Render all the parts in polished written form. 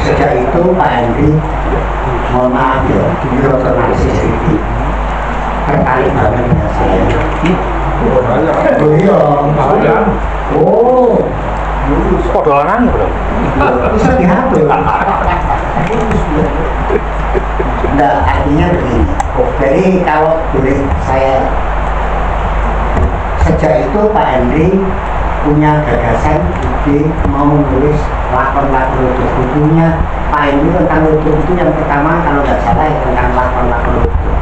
sejak itu Pak Henry, mohon maaf ya, ini otomatis sedikit tertarik banget dengan saya. Oh iya, oh, kok dolanan bro? bisa diatur. Enggak, artinya begini. Jadi kalau boleh saya, sejak itu Pak Henry punya gagasan ide mau menulis lakon-lakon Ludruk. Bukunya Pak Henry tentang Ludruk itu yang pertama kalau nggak salah ya tentang lakon-lakon Ludruk.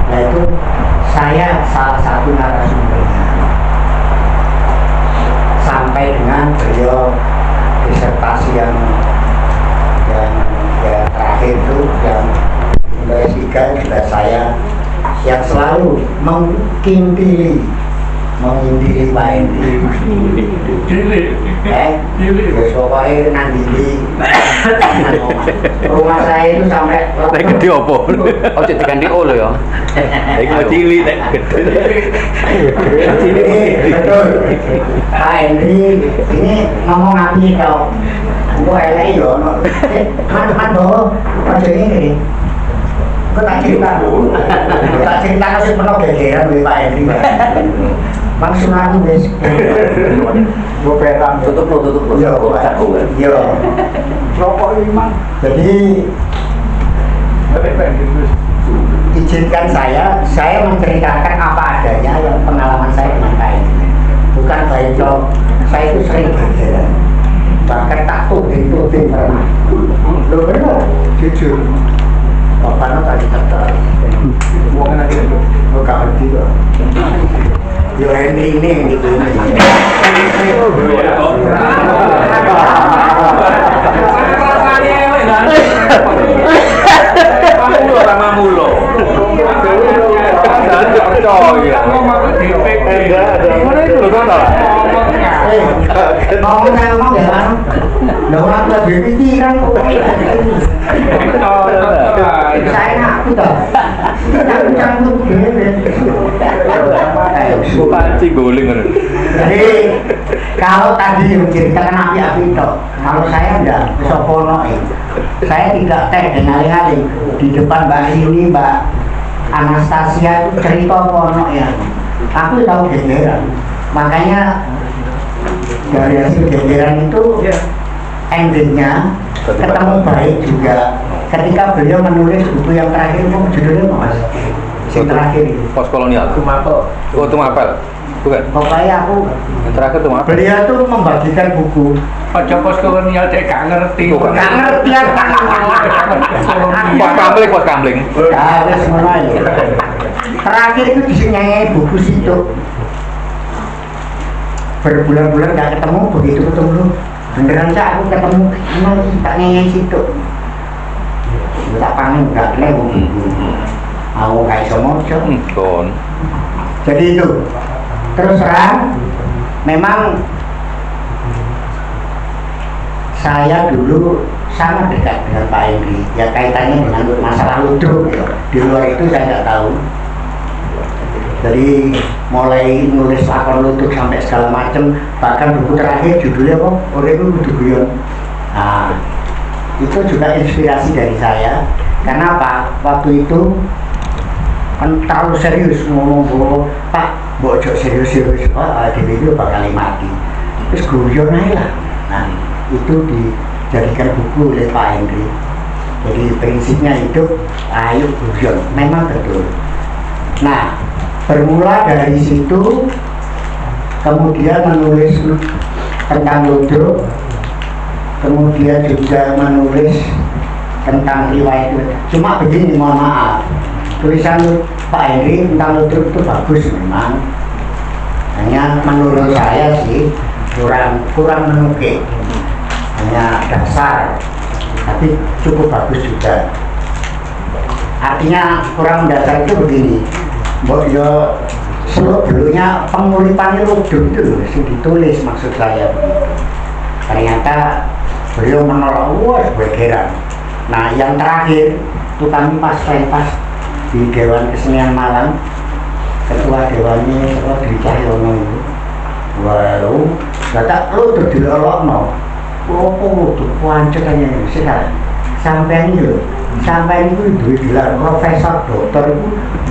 Yaitu saya salah satu narasumbernya. Sampai dengan beliau disertasi yang terakhir itu yang S3 juga saya yang selalu mengintili Pak Henry. Pokoknya nanti rumah saya itu sampai Nek gede apa? Ojo diganti O lho ya. Iki mau cilik nek gede. Betul. Pak Henry ini ngomong api dong. Gue elek yo. Man bawa aja ini. Gue tak cerita kasih penuh gegeran dari Pak Henry. Langsung aku guys. Gue perang. Tutup lo. Iya. Rokok Iman. Jadi izinkan saya menceritakan apa adanya yang pengalaman saya dengan Pak Henry. Bukan baik saya itu sering gegeran. Bahkan tak tuding pernah. Loh bener, jujur. Bapaknya tadi kata, uangnya aja itu, lo gak ngerti kok. Yo Henry ini gitu. Ngomong ya kan, ngomong lebih pikiran kok. Saya ngaku toh. Campur pancing guling. Jadi kalau tadi menceritakan api toh, kalau saya enggak sopono saya tidak teh dengan alih-alih di depan Mbak Yuni, Mbak Anastasia itu cerita pono ya. Aku tahu gegeran. Makanya dari hasil gegeran itu endingnya ketemu baik juga ketika beliau menulis buku yang terakhir itu judulnya Mas yang terakhir Pos kolonial Tumapel bukan? Pokoknya aku yang terakhir Tumapel. Beliau tuh membagikan buku aja pos kolonial cek gak ngerti gak ngerti ya pos kambling harus mulai terakhir itu disini buku situ berbulan-bulan gak ketemu, begitu ketemu beneran cak aku ketemu emang tak nyanyi situ tak panggil gak kena buku mau kayak semoco jadi itu terus terang memang saya dulu sangat dekat dengan Pak Henry ya kaitannya dengan masalah ludruk gitu. Di luar itu saya nggak tahu jadi mulai nulis lakon ludruk sampai segala macam bahkan buku terakhir judulnya apa? Urip Kudu Guyon. Nah itu juga inspirasi dari saya karena apa? Waktu itu kan terlalu serius ngomong bahwa Pak bocok serius-serius Pak itu bakal mati terus guyon aja lah. Nah itu dijadikan buku oleh Pak Henry jadi prinsipnya hidup ayo guyon memang betul. Nah bermula dari situ kemudian menulis tentang ludruk kemudian juga menulis tentang riwayat cuma begini mohon maaf tulisan Pak Henry tentang ludruk itu bagus memang hanya menurut saya sih kurang menukik hanya dasar tapi cukup bagus juga artinya kurang dasar itu begini mbok yo seluk dulunya penguripan ludruk itu yang ditulis maksud saya begitu ternyata beliau menolak wah gegeran. Nah yang terakhir itu kami pas pentas di Dewan Kesenian Malang ketua dewannya Dwi Cahyono itu walau kata lu dilolokno Opo tuh wancet aja sekarang. Sampai ini loh, sampai ini duit gelar profesor dokter itu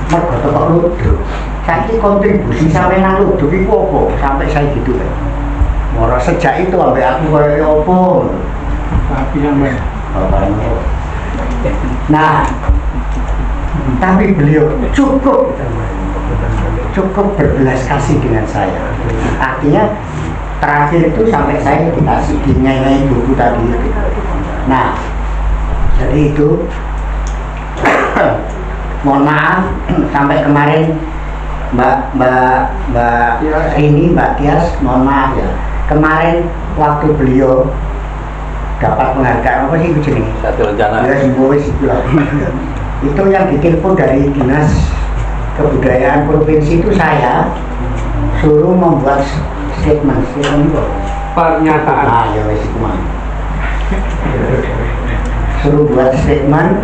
mergo teko ludu. Saiki kontribusi sampai nang ludu iku opo? Sampai saya gitu kan. Moro sejak itu sampai aku koyo opo. Tapi yang mana? Nah, tapi beliau cukup berbelas kasih dengan saya. Artinya terakhir itu sampai saya dikasih dinyanyi buku tadi itu. Nah, jadi itu mohon maaf sampai kemarin Mbak ini Mbak Tias, mohon maaf ya. Kemarin waktu beliau dapat penghargaan apa sih itu jenis? Satu rencana. Ya simbolis itu lah. Itu yang ditelepon dari dinas kebudayaan provinsi itu saya suruh membuat statement itu. Pernyataan. Ah ya wes itu mah. Suruh buat statement,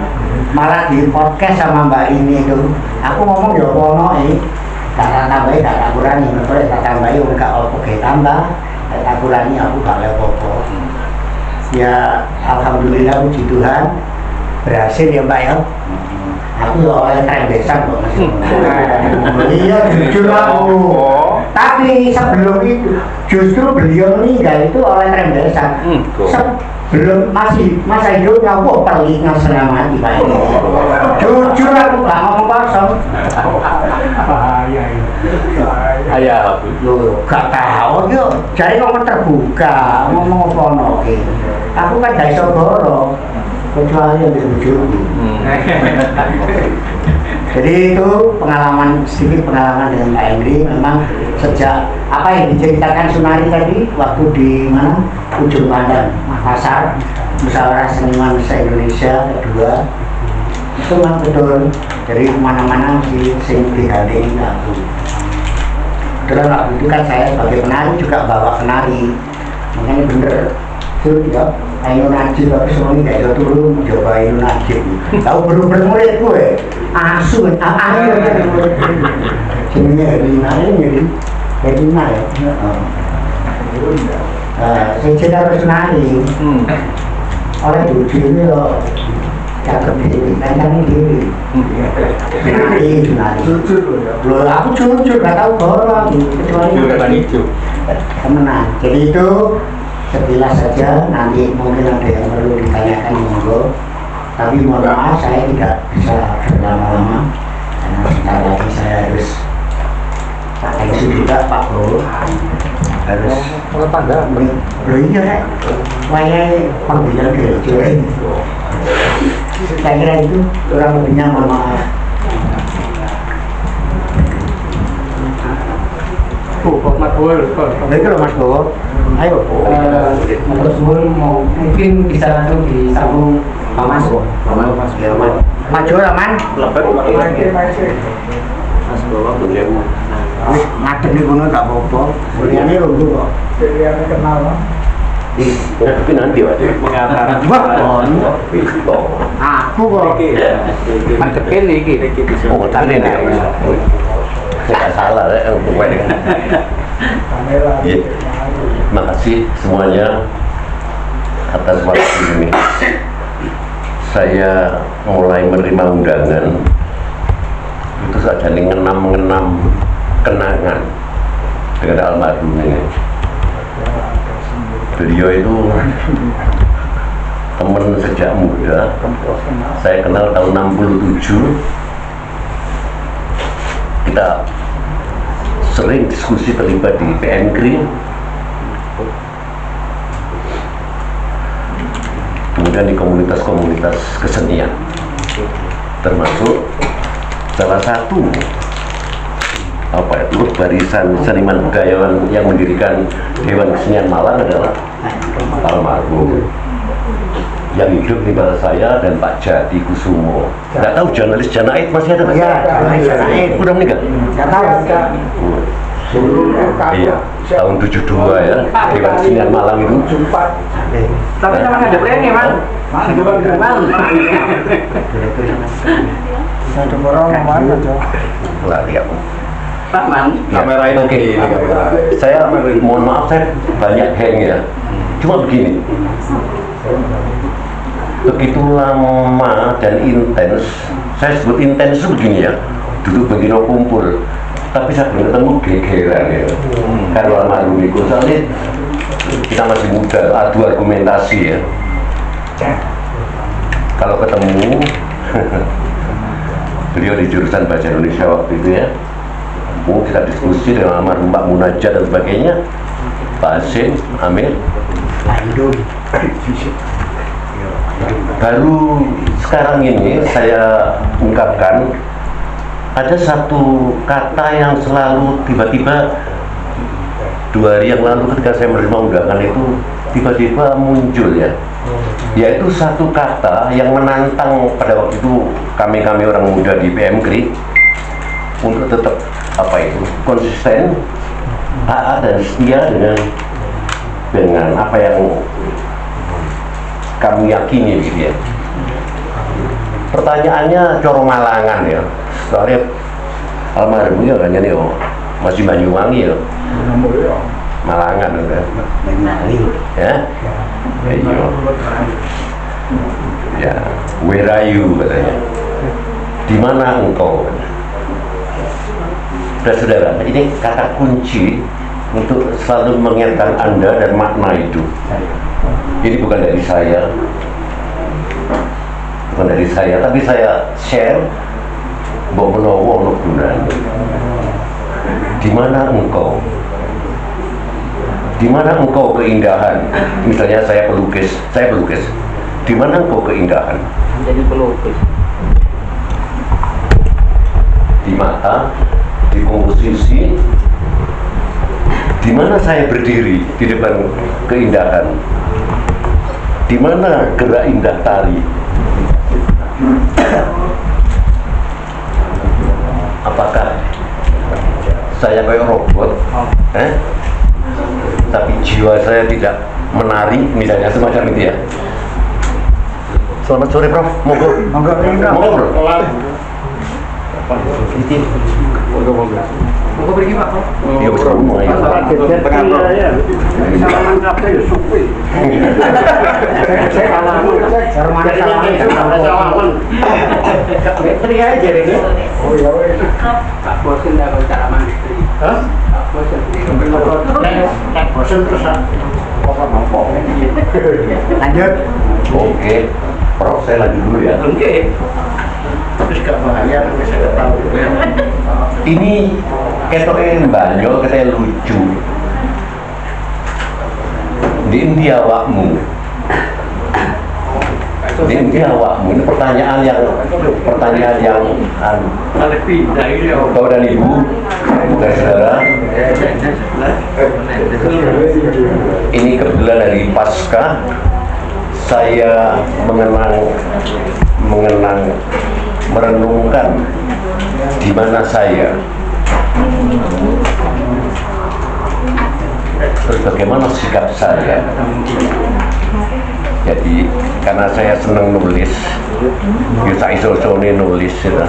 malah di podcast sama Mbak ini itu. Aku ngomong ya ono kata tambahi kata kurangi, kalau kata tambahi enggak opo kayak tambah, kata kurangi aku gak apa-apa. Ya alhamdulillah puji Tuhan berhasil ya Mbak ya. Aku oleh tren besan kok masih. Iya jujur aku. Tapi sebelum itu justru beliau meninggal itu oleh tren besan. Sebelum masih masa hidupnya aku telinga setengah mati Pak. Jujur aku gak ngomong kosong. Bahaya itu. Ayah. Loh, gak tahu yo. Jadi ngomong terbuka, ngomong apa gitu. Aku kan gak iso boro. Kecuali yang dibujuki. Jadi itu sedikit pengalaman dengan Pak Henry. Memang sejak apa yang diceritakan Sunari tadi waktu di mana Ujung Pandang, Makassar, Musyawarah Seniman se-Indonesia kedua itu memang betul. Jadi kemana-mana sing diganti aku. Terus waktu itu kan saya sebagai penari juga bawa penari, makanya bener tuh ya. Ayo najib tapi semuanya gak bisa turun coba ayo najib. Tahu bener-bener murid gue asu ayo jenisnya Herlina ini Herlina ya. Saya cerita harus nari oleh tujuh ini loh cakep diri, kancangnya diri nari loh aku jujur gak tau borong kecuali temenan. Jadi itu sekilas saja, nanti mungkin ada yang perlu ditanyakan monggo. Tapi mohon maaf saya tidak bisa berlama-lama karena sebentar lagi saya harus Pak Engsu juga Pak Bro harus Tangga. loh iya rek wayai panggilan gereja. Saya kira itu kurang lebihnya mohon maaf. Mas Bol. Baik loh Mas Bowo, ayo. Mas Bol mau mungkin bisa langsung disambung Pak Mas. Ya, maju lah man. Mas bawa beliau. Wis ngadep ning kono gak apa-apa. Mulyane lho kok. Pilihannya kenal. Tapi nanti Pak. Wah, aku kok. Mantep ini iki. Oh, tadi dia. Saya salah ya, Iya. Makasih semuanya atas waktu ini. Saya mulai menerima undangan itu saja mengenam kenangan dengan almarhum ini. Beliau itu teman sejak muda. Saya kenal tahun 67. Kita sering diskusi terlibat di PNKRI, kemudian di komunitas-komunitas kesenian, termasuk salah satu barisan seniman budayawan yang mendirikan Dewan Kesenian Malang adalah almarhum yang hidup di bawah saya dan Pak Jati Kusumo. Nggak tahu jurnalis Janaid masih ada nggak? Iya, jurnalis Janaid. Udah meninggal? Nggak tahu. Iya, tahun 72 ya, Dewan Kesenian Malang itu. Tapi namanya ada brandnya, Man. Ada orang mana aja. Lari aku. Taman. Kamera ini Oke. ini kamera. Saya mohon maaf, saya banyak hang ya. Cuma begini, begitu lama dan intens. Saya sebut intens itu begini ya, duduk begini kumpul, tapi saya belum ketemu gegeran ya. Karena almarhum itu soalnya kita masih muda, adu argumentasi ya. Kalau ketemu beliau di jurusan bahasa Indonesia waktu itu ya, kita diskusi dengan almarhum Mbak Munajat dan sebagainya, Pak Hasim, Amir. Baru sekarang ini saya ungkapkan ada satu kata yang selalu tiba-tiba 2 hari yang lalu ketika saya menerima undangan itu tiba-tiba muncul ya, yaitu satu kata yang menantang pada waktu itu kami orang muda di PMKRI untuk tetap konsisten, taat dan setia dengan apa yang kamu yakini gitu ya. Pertanyaannya coro Malangan ya, soalnya almarhum ya kan ini masih Banyuwangi ya, Malangan kan ya, ya, where are you katanya, di mana engkau. Saudara, ini kata kunci untuk selalu mengingatkan Anda dan makna itu. Ini bukan dari saya, tapi saya share bahwa menawa untuk gunanya. Di mana engkau? Di mana engkau keindahan? Misalnya saya pelukis. Di mana engkau keindahan? Jadi pelukis. Di mata, di komposisi. Di mana saya berdiri di depan keindahan? Di mana gerak indah tari? Apakah saya kayak robot? Tapi jiwa saya tidak menari, misalnya semacam itu ya. Selamat sore, Prof. Monggo. Monggo, Prof. Mau pergi Pak? Iya, Prof. Salaman kafe ya supi. Saya salaman. Pergi aja deh. Oh ya wes. Pak bosen dah kalau salaman. Hah? Pak bosen. Nek bosen terus apa mau? Lanjut. Oke, Prof, saya lanjut dulu ya. Oke. Terus gak bahaya, saya tahu. Ini ketoknya banyak, katanya lucu. Di India awakmu. Ini pertanyaan yang Bapak dan Ibu, dari saudara. Ini kebetulan dari Pasca. Saya merenungkan di mana saya, terus bagaimana sikap saya. Jadi karena saya senang nulis, bisa iso-isone nulis ya.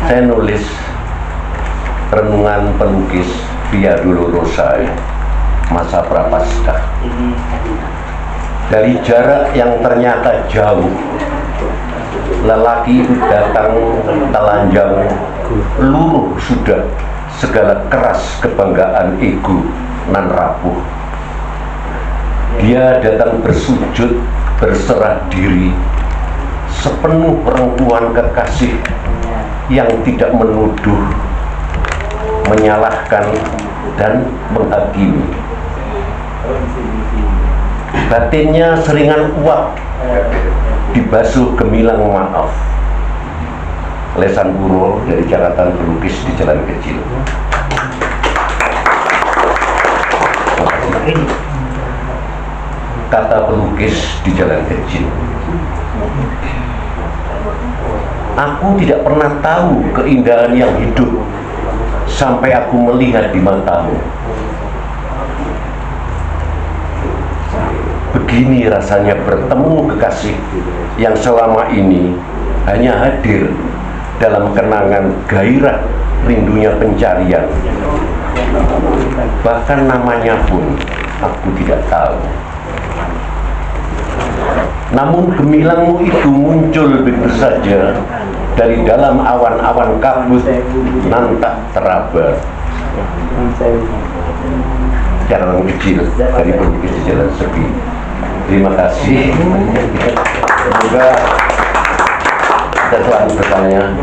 Saya nulis renungan pelukis Via Dolorosa ya, masa Prapaskah. Dari jarak yang ternyata jauh, lelaki itu datang telanjang, luruh sudah segala keras kebanggaan ego nan rapuh. Dia datang bersujud, berserah diri, sepenuh perempuan kekasih yang tidak menuduh, menyalahkan, dan menghakimi. Batinnya seringan uap, dibasuh gemilang maaf. Lesan Puro dari catatan pelukis di Jalan Kecil. Kata pelukis di Jalan Kecil. Aku tidak pernah tahu keindahan yang hidup sampai aku melihat di matamu. Begini rasanya bertemu kekasih yang selama ini hanya hadir dalam kenangan gairah rindunya pencarian. Bahkan namanya pun aku tidak tahu. Namun gemilangmu itu muncul begitu saja dari dalam awan-awan kabut nan tak teraba. Jalan kecil dari berbagai jalan sepi. Terima kasih. Semoga ada soal bertanya.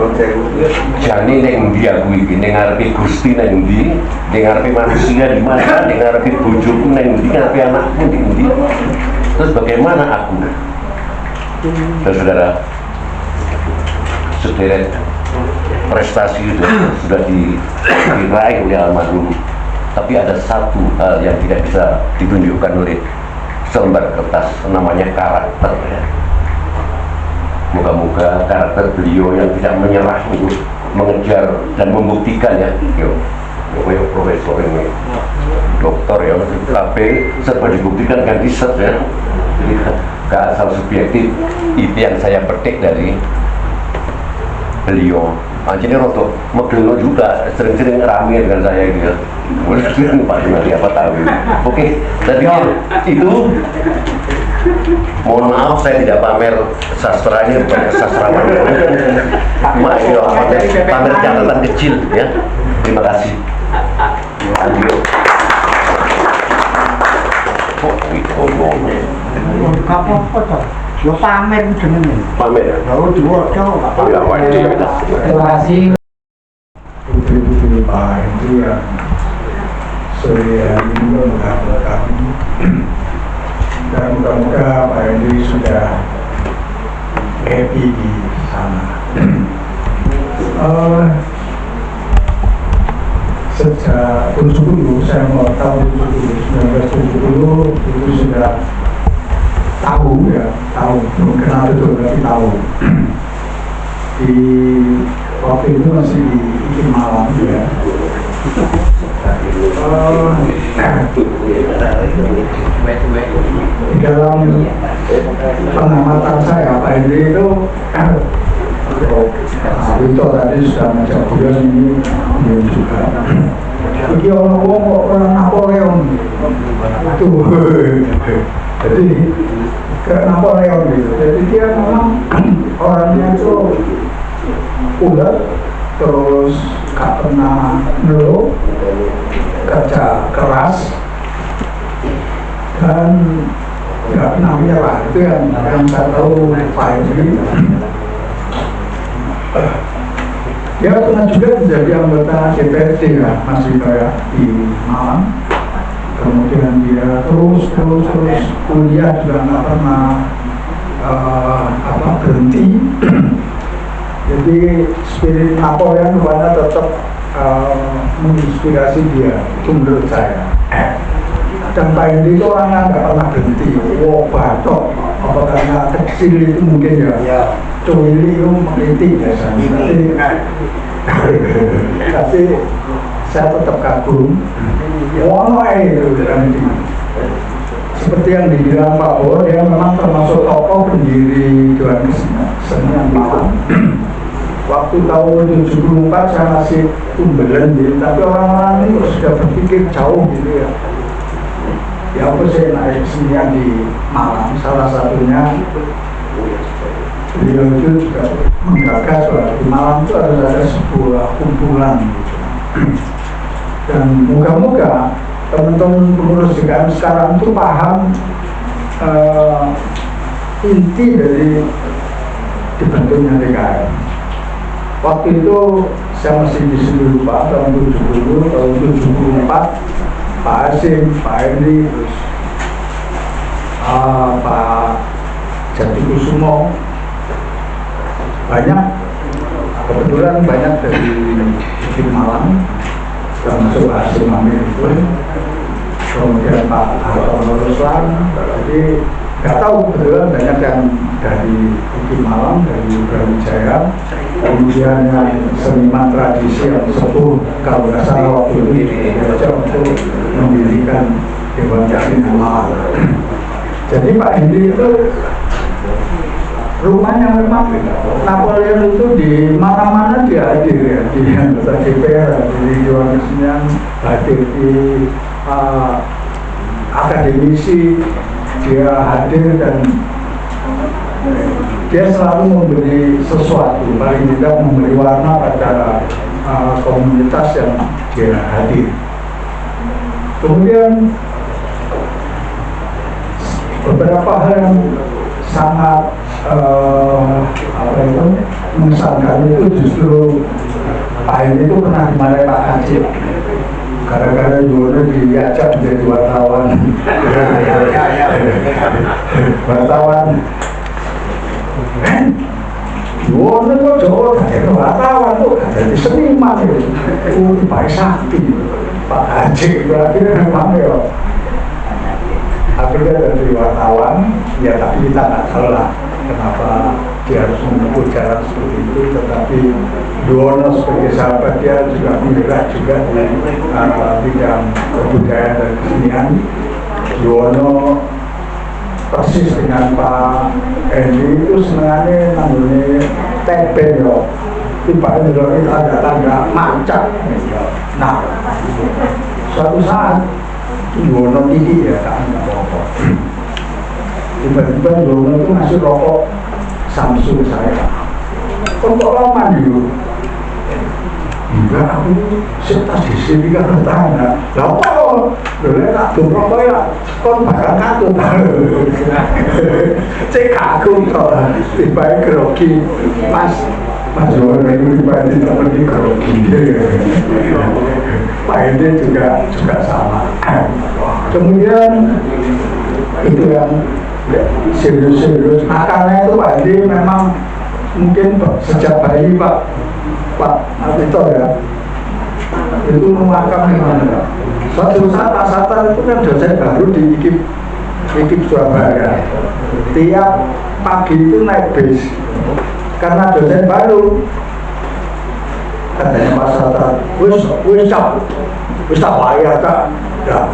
Jani neng ndi aku iki, neng ngarepe Gusti neng ndi, neng ngarepe manusia di mana, neng ngarepe bojoku neng ndi, ngarepe anakku di ndi. Terus bagaimana aku? Saudara, sederet prestasi itu sudah diraih oleh almarhum, tapi ada satu hal yang tidak bisa ditunjukkan oleh selembar kertas, namanya karakter. Moga-moga karakter beliau yang tidak menyerah untuk mengejar dan membuktikan ya. Yuk, profesor ini, dokter ya, tapi serba dibuktikan kan riset ya. Jadi gak asal subjektif. Itu yang saya petik dari beliau. Jadi roto megelo juga sering-sering rame dengan saya gitu ya. Pak Junadi apa tahu. Oke, tadi itu mohon maaf saya tidak pamer sastranya, banyak sastrawan. Mas ya, pamer catatan kecil ya. Terima kasih. Aduh. Kok itu apa-apa toh. Yo pamer jenenge. pamer ya? Oh, diwaca. Oh ya, wajib. Terima kasih. Putri-putri Pak Hendri yang sore hari ini menghadap kami, dan mudah-mudahan Pak Hendri sudah happy di sana. Sejak 70, saya mau tahun 1970 itu sudah tahu ya, tahu, belum kenal betul tapi tahu. Di waktu itu masih di Ikim Malang ya. Di dalam pengamatan saya, Pak Hendri itu Wito tadi sudah menjawab ini juga. Iki orang Napoleon itu, jadi ke Napoleon gitu. Jadi dia memang orangnya itu ulet, terus gak pernah ngeluh, kerja keras, dan gak pernah menyerah. Itu yang saya tahu Pak Hendri. Dia pernah juga menjadi anggota DPRD ya, Mas Wito ya, di Malang. Kemudian dia terus kuliah juga nggak pernah berhenti. Jadi spirit Napoleon rupanya tetap menginspirasi dia, itu menurut saya. Dan Pak Hendri itu orangnya nggak pernah berhenti. Wow, batok, apa karena kecil itu mungkin ya. Cuili itu mengkritik biasanya. Tapi saya tetap kagum. Seperti yang dibilang Pak Bo, dia memang termasuk tokoh pendiri Dewan Kesenian Malang. Waktu tahun 74 saya masih tumbelan gitu, tapi orang-orang ini sudah berpikir jauh gitu ya. Ya aku sih naik kesenian di Malang, salah satunya beliau itu juga menggagas bahwa di Malang itu harus ada sebuah kumpulan gitu. Dan moga-moga teman-teman pengurus DKM sekarang itu paham inti dari dibentuknya DKM. Waktu itu saya masih di sini lupa, tahun 70, tahun 74, Pak Hasim, Pak Hendri, terus Pak Jatikusumo, banyak, kebetulan banyak dari Malang, termasuk Pak Hasim Amir pun, kemudian Pak Hartono Ruslan. Jadi nggak tahu, kebetulan banyak yang dari Malang, dari Brawijaya, kemudian yang seniman tradisi yang sepuh, kalau nggak salah waktu itu diajak untuk mendirikan Dewan Kesenian Malang. Jadi Pak Hendri itu rumahnya memang Napoleon itu di mana-mana dia hadir ya, di anggota DPR, di Dewan Kesenian, hadir di akademisi, dia hadir dan dia selalu memberi sesuatu, paling tidak memberi warna pada komunitas yang dia hadir. Kemudian beberapa hal yang sangat mengesankan itu justru Pak Hendy itu pernah dimarahi Pak Kacip gara-gara Yono diajak menjadi wartawan. Wartawan Yono kok jauh dari wartawan tuh jadi seniman itu baik sakti Pak Kacip akhirnya memang ya akhirnya dari wartawan ya, tapi kita nggak tahu lah kenapa dia harus menempuh jalan seperti itu, tetapi Yono sebagai sahabat dia juga menggerak juga di bidang kebudayaan dan kesenian. Yono persis dengan Pak Hendy itu senangannya namanya tepen yo, Pak Hendy itu ada tanda macet. Nah, suatu saat Yono tinggi ya, tak ada rokok. Tiba-tiba Yono itu ngasih rokok Samsung saya. Kok lama dulu? Enggak, aku setas di sini kan tanya. Lah kok? Dulu tak tuh rokok ya, kon bakal katut. Cek aku kok, tiba-tiba grogi, Mas Yono itu tiba-tiba tak pergi grogi. Pak Hendy juga sama. Kemudian itu yang serius-serius. Akalnya itu Pak Hendy memang mungkin sejak bayi Pak Alvito ya itu mengakam gimana. Suatu saat Pak Satar itu kan dosen baru di IKIP Surabaya. Tiap pagi itu naik bis karena dosen baru. Katanya Pak Satar, wis tak bayar tak. Ya.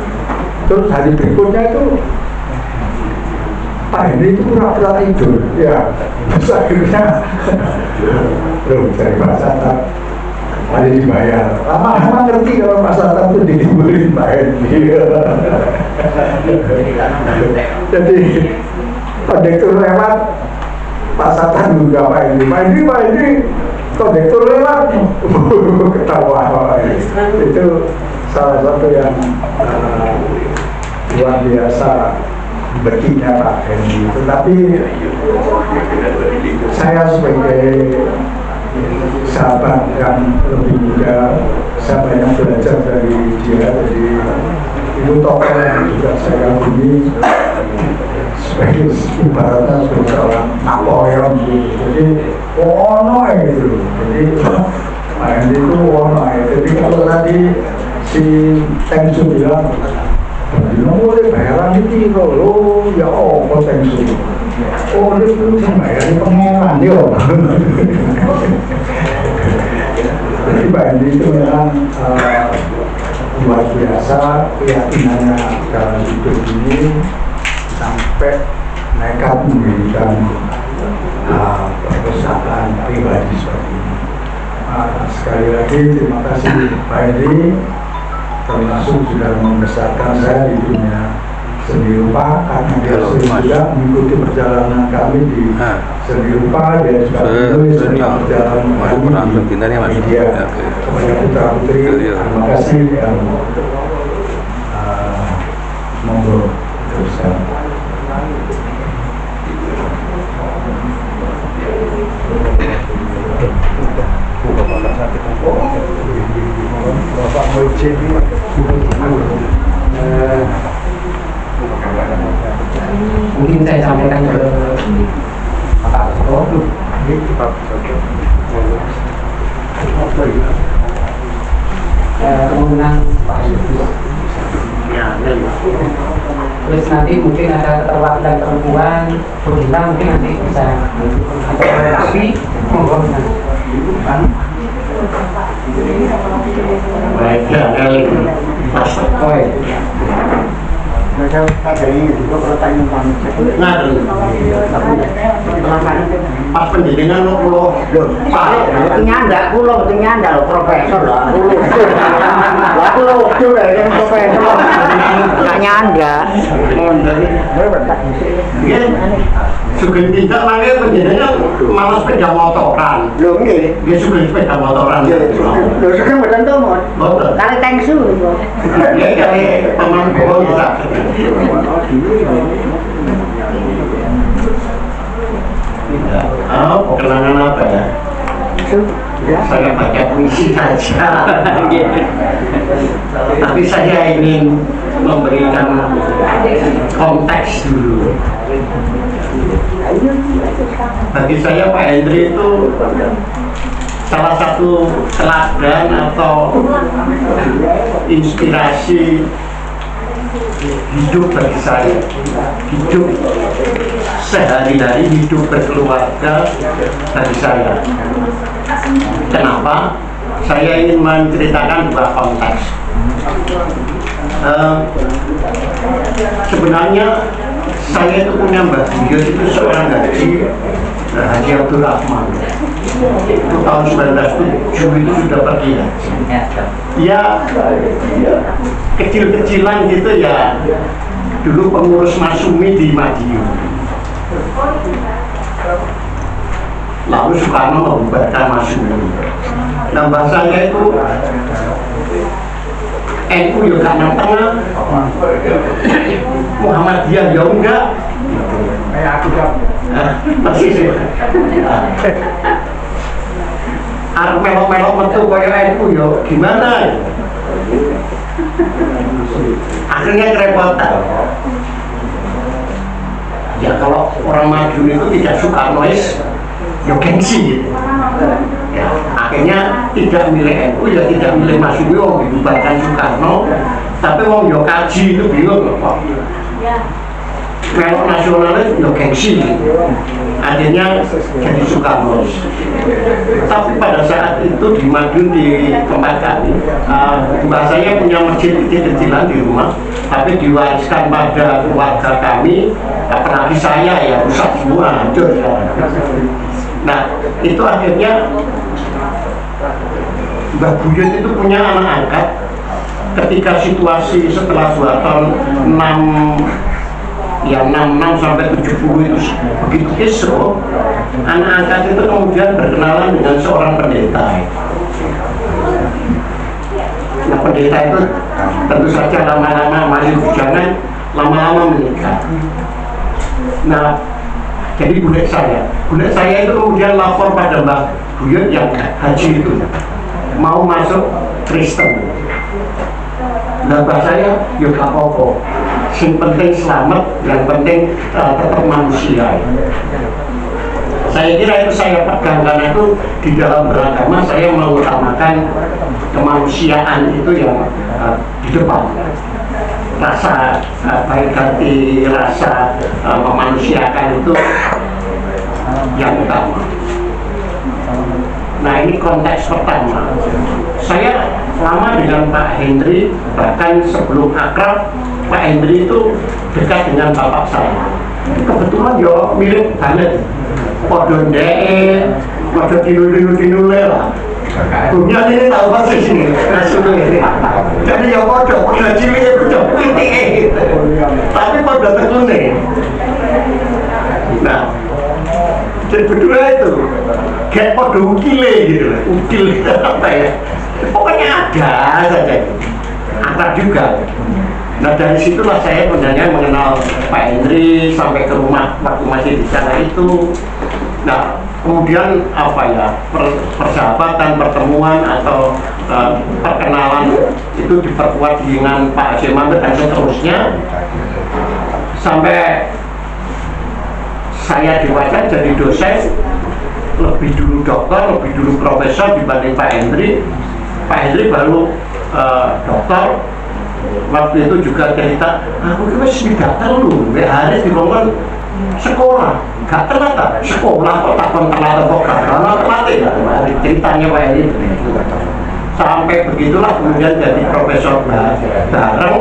Terus hari berikutnya itu Pak Hendy itu pura-pura tidur, ya. Terus akhirnya, loh dari Pak Satar ada dibayar. Lama-lama ngerti kalau Pak Satar itu ditiburin Pak Hendy. Jadi kondektur lewat, Pak Satar juga Pak Hendy, kondektur lewat, ketawa. Itu salah satu yang luar biasa beginya Pak Hendy. Tetapi saya sebagai sahabat yang lebih muda, saya banyak belajar dari dia. Jadi itu tokoh yang juga saya kagumi sebagai ibaratnya sebagai seorang Napoleon gitu. Jadi ono gitu. Jadi Pak Hendy itu ono. Jadi kalau tadi si Tengsu bilang boleh bayaran itu lo ya apa Tengsu? Oh ini kan bayaran pengeran yo. Jadi Pak Hendy itu memang luar biasa keyakinannya dalam hidup ini sampai nekat memberikan perpustakaan pribadi seperti ini. Sekali lagi terima kasih Pak Hendy, termasuk sudah membesarkan saya di dunia seni rupa, karena dia juga mengikuti perjalanan kami di seni rupa. Dia juga menulis perjalanan kami di media. Kepada putra putri, terima kasih dan monggo teruskan. Bapak Moji mungkin saya sampaikan ke Pak Alvito. Kemungkinan Pak Alvito. Terus nanti mungkin ada keterwakilan perempuan, Budina mungkin nanti bisa atau tapi monggo Baik, Mas. Mereka ada ini juga pertanyaan kami. pas pendidikan lo pulau Pak, nyandak kulo, nyandal profesor lah. Lah kulo juga yang profesor. Nggak nyanda. dia sugeng tidak lagi pendidikan malah sepeda motoran. Lho nggih. Dia sugeng sepeda motoran. Lho sekarang mboten tomon. Betul. Kali tengsu. Dia kayak paman gua bisa. Oh, kenangan apa ya? Saya baca puisi saja. Tapi saya ingin memberikan konteks dulu. Bagi saya Pak Hendri itu salah satu teladan atau inspirasi hidup bagi saya. Hidup sehari-hari, hidup berkeluarga bagi saya. Kenapa? Saya ingin menceritakan dua konteks. Sebenarnya saya itu punya Mbah Buyut itu seorang Haji Abdul Rahman. Itu tahun 1907 itu sudah pergi ya. Ya kecil-kecilan gitu ya. Dulu pengurus Masumi di Madiun. Lalu Soekarno membubarkan Masumi. Nah bahasanya itu NU ya kanan tengah, Muhammadiyah ya enggak. Persis ya. Arep melok-melok metu kaya NU ya gimana? Akhirnya kerepotan. Ya kalau orang Madiun itu tidak Soekarnois, ya gengsi gitu. Ya, akhirnya tidak milih NU, ya tidak milih Masumi, wong dibubarkan Soekarno, tapi wong yo kaji itu bingung kok. Melok nasionalis yo gengsi gitu. Akhirnya jadi Soekarno. Tapi pada saat itu di Madiun di tempat kami, mbak saya punya masjid kecil-kecilan di rumah, tapi diwariskan pada keluarga kami, apalagi saya ya rusak semua, hancur. Nah itu akhirnya Mbah Buyut itu punya anak angkat ketika situasi setelah 2 tahun 66 sampai 70 itu begitu kisruh, anak angkat itu kemudian berkenalan dengan seorang pendeta. Nah pendeta itu tentu saja lama-lama masih bujangan, lama-lama menikah. Nah jadi bule saya itu kemudian lapor pada Mbah Buyut yang haji itu mau masuk Kristen. Nah mbak saya yuk apa-apa, yang penting selamat, yang penting tetap manusia. Saya kira itu saya pegang, karena itu di dalam beragama saya mengutamakan kemanusiaan itu yang di depan. Rasa baik hati, rasa memanusiakan itu yang utama. Nah ini konteks pertama. Saya lama dengan Pak Hendri, bahkan sebelum akrab, Pak Hendri itu dekat dengan bapak saya. Kebetulan yo mirip banget. Podo ndeke, podo tinule lah. Punya ini tahu pasti sini, rasulnya ini. Jadi ya podo cilik podo putih. Tapi podo tekune. Nah, jadi berdua itu kayak podo ukile gitu, ukil apa ya? Pokoknya ada saja, akrab juga. Nah dari situlah saya sebenarnya mengenal Pak Hendri sampai ke rumah waktu masih di sana itu. Nah kemudian apa ya, persahabatan, pertemuan atau perkenalan itu diperkuat dengan Pak Haji Mamet dan seterusnya sampai saya dewasa jadi dosen, lebih dulu dokter, lebih dulu profesor dibanding Pak Hendri. Pak Hendri baru dokter. Waktu itu juga cerita, aku kira sudah terlalu, hari dibongkar sekolah, gak ternyata sekolah kok tak ternyata kok karena terlatih ceritanya Pak Hendri. Sampai begitulah kemudian jadi profesor bareng,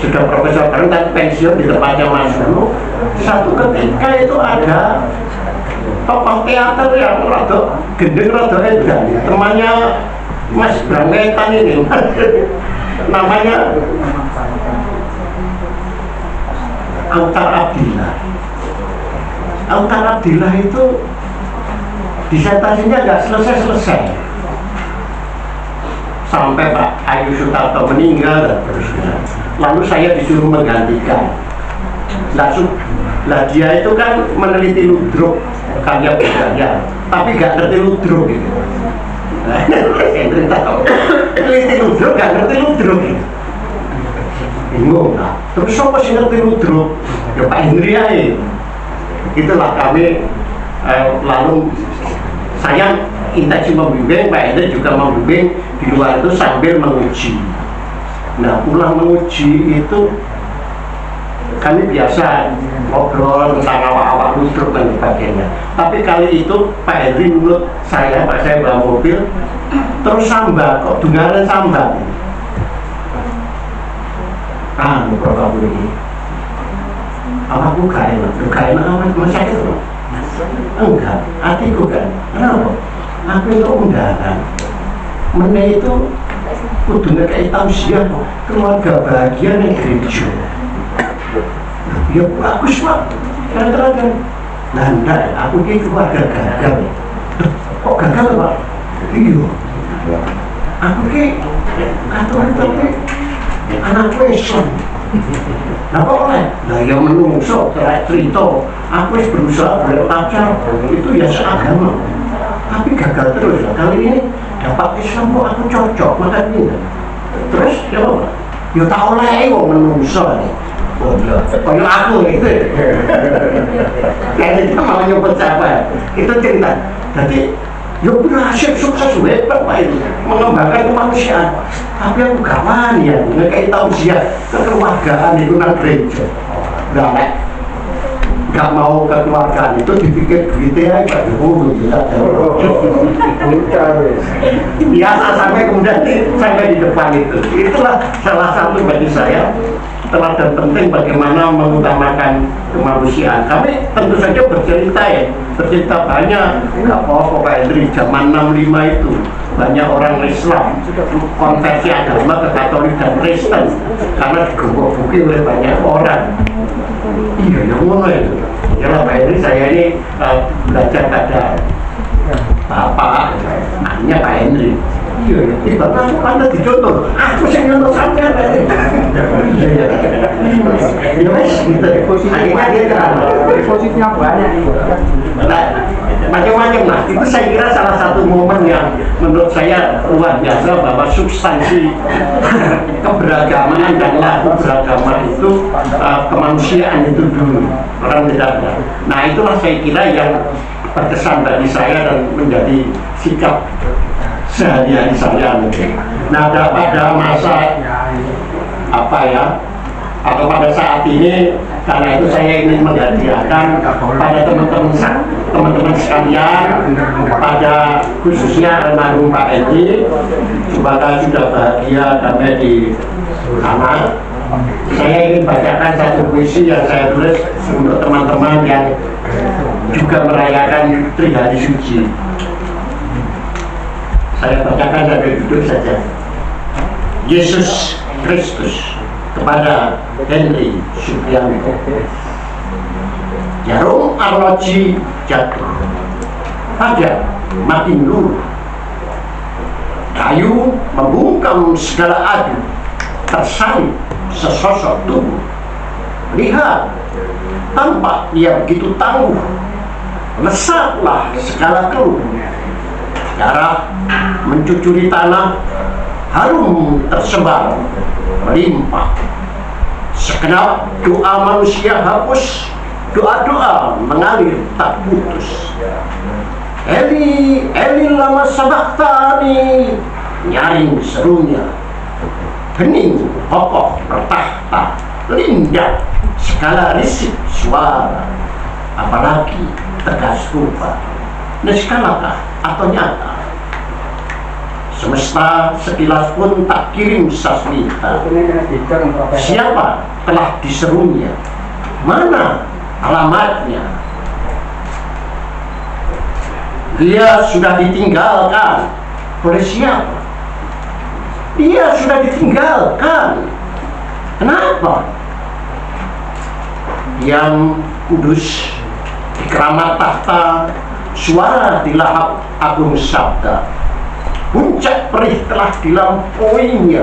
sudah profesor bareng dan pensiun di tempatnya Mas Guru. Satu ketika itu ada tokoh teater yang rada gendeng, rada edan, temannya Mas Brangetan ini namanya Autar Abdillah. Autar Abdillah itu disertasinya nggak selesai-selesai sampai Pak Ayu Sutarto meninggal dan terusnya. Lalu saya disuruh menggantikan. Lah dia itu kan meneliti ludruk karya budaya, tapi nggak ngerti ludruk gitu. Meneliti ludruk nggak ngerti ludruk gitu. Bingung lah. Terus siapa sih ngerti ludruk? Ya Pak Hendri aja. Itulah kami lalu saya intensif membimbing, Pak Hendri juga membimbing di luar itu sambil menguji. Nah pulang menguji itu kami biasa ngobrol tentang awak-awak ludruk dan sebagainya. Tapi kali itu Pak Hendri menurut saya, Pak saya bawa mobil terus sambat, kok dengaran sambat. Prof ini awakku gak enak awak masa itu enggak, hatiku kan kenapa? Aku itu undangan mana itu kudu ngekei tausiah keluarga bahagia yang gereja ya bagus Pak kan nah enggak, aku ini keluarga gagal kok gagal Pak? Iya aku ini katolik tapi anakku Islam. Nah kok oleh? Nah yang menungso, cerita aku berusaha berpacar itu ya seagama tapi gagal terus. Kali ini dapat Islam kok aku cocok makan ini terus ya apa? Ya tak oleh kok menungso nih kayak aku gitu kayak kita mau nyebut siapa itu cinta jadi ya berhasil sukses hebat Pak itu mengembangkan kemanusiaan tapi aku gak wani ya ngekei tausiah kekeluargaan itu nang gereja gak mau kekeluargaan itu dipikir duitnya aja biasa sampai kemudian sampai di depan itu itulah salah satu bagi saya teladan penting bagaimana mengutamakan kemanusiaan. Kami tentu saja bercerita banyak, nggak apa-apa Pak Hendri, zaman 65 itu banyak orang Islam konversi agama ke Katolik dan Kristen karena digeroboki oleh banyak orang. Iya, yang ngono itu. Ya Pak Hendri, saya ini belajar pada Bapak, anaknya Pak Hendri. Iya, tiba aku anda dicontoh, aku sih nyontoh sampai iya, akhirnya dia terang Positifnya banyak nih. macam-macam lah. Itu saya kira salah satu momen yang menurut saya luar biasa bahwa substansi keberagaman dan laku beragama itu kemanusiaan itu dulu orang tidak ada. Nah itulah saya kira yang berkesan bagi saya dan menjadi sikap sehari-hari saya. Nah pada masa atau pada saat ini karena itu saya ingin menghadiahkan pada teman-teman sekalian, pada khususnya almarhum Pak Hendri, semoga sudah bahagia sampai di sana. Saya ingin bacakan satu puisi yang saya tulis untuk teman-teman yang juga merayakan Trihari Suci. Saya bacakan sambil duduk saja. Yesus Kristus kepada Henry Supriyanto. Jarum arloji jatuh pada makin luluh, kayu membungkam segala adu, tersalib sesosok tubuh. Lihat, tampak dia begitu tangguh, lesatlah segala keluh. Darah mencucuri tanah, harum tersebar melimpah. Segenap doa manusia hapus, doa-doa mengalir tak putus. Eli, Eli lama sabaktani, nyaring serunya. Hening kokoh bertahta, lindah segala risik suara. Apalagi tegas rupa, niskalakah atau nyata. Semesta sekilas pun tak kirim sasmita. Siapa telah diserunya? Mana alamatnya. Dia sudah ditinggalkan oleh siapa? Dia sudah ditinggalkan. Kenapa? Yang kudus di keramat tahta, suara di lahap agung sabda. Puncak perih telah dilampauinya,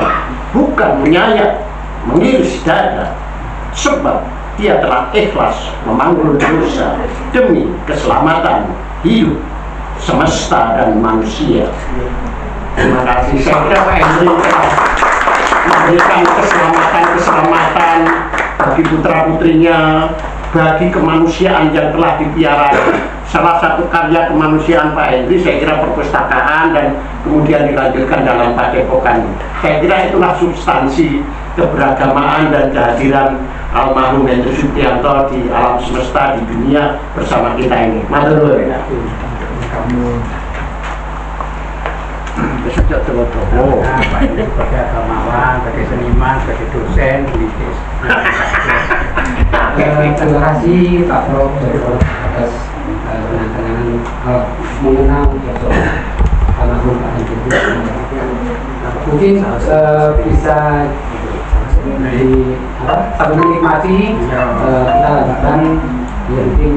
bukan menyayat, mengiris dada, sebab dia telah ikhlas memanggul dosa demi keselamatan hidup semesta dan manusia. Terima kasih. Saya kira Pak Henry telah memberikan keselamatan bagi putra-putrinya, bagi kemanusiaan yang telah dipiara. Salah satu karya kemanusiaan Pak Henry, saya kira perpustakaan dan kemudian dilanjutkan dalam padepokan. Saya kira itulah substansi keberagamaan dan kehadiran almarhum Hendry Supriyanto di alam semesta, di dunia bersama kita ini. Matur nuwun. Sejak tua-tua. Sebagai agamawan, sebagai seniman, sebagai dosen, politis. Terima kasih Pak Prof atas penanganan mengenal sosok almarhum Pak Hendry. Mungkin bisa menikmati kita lanjutkan di tim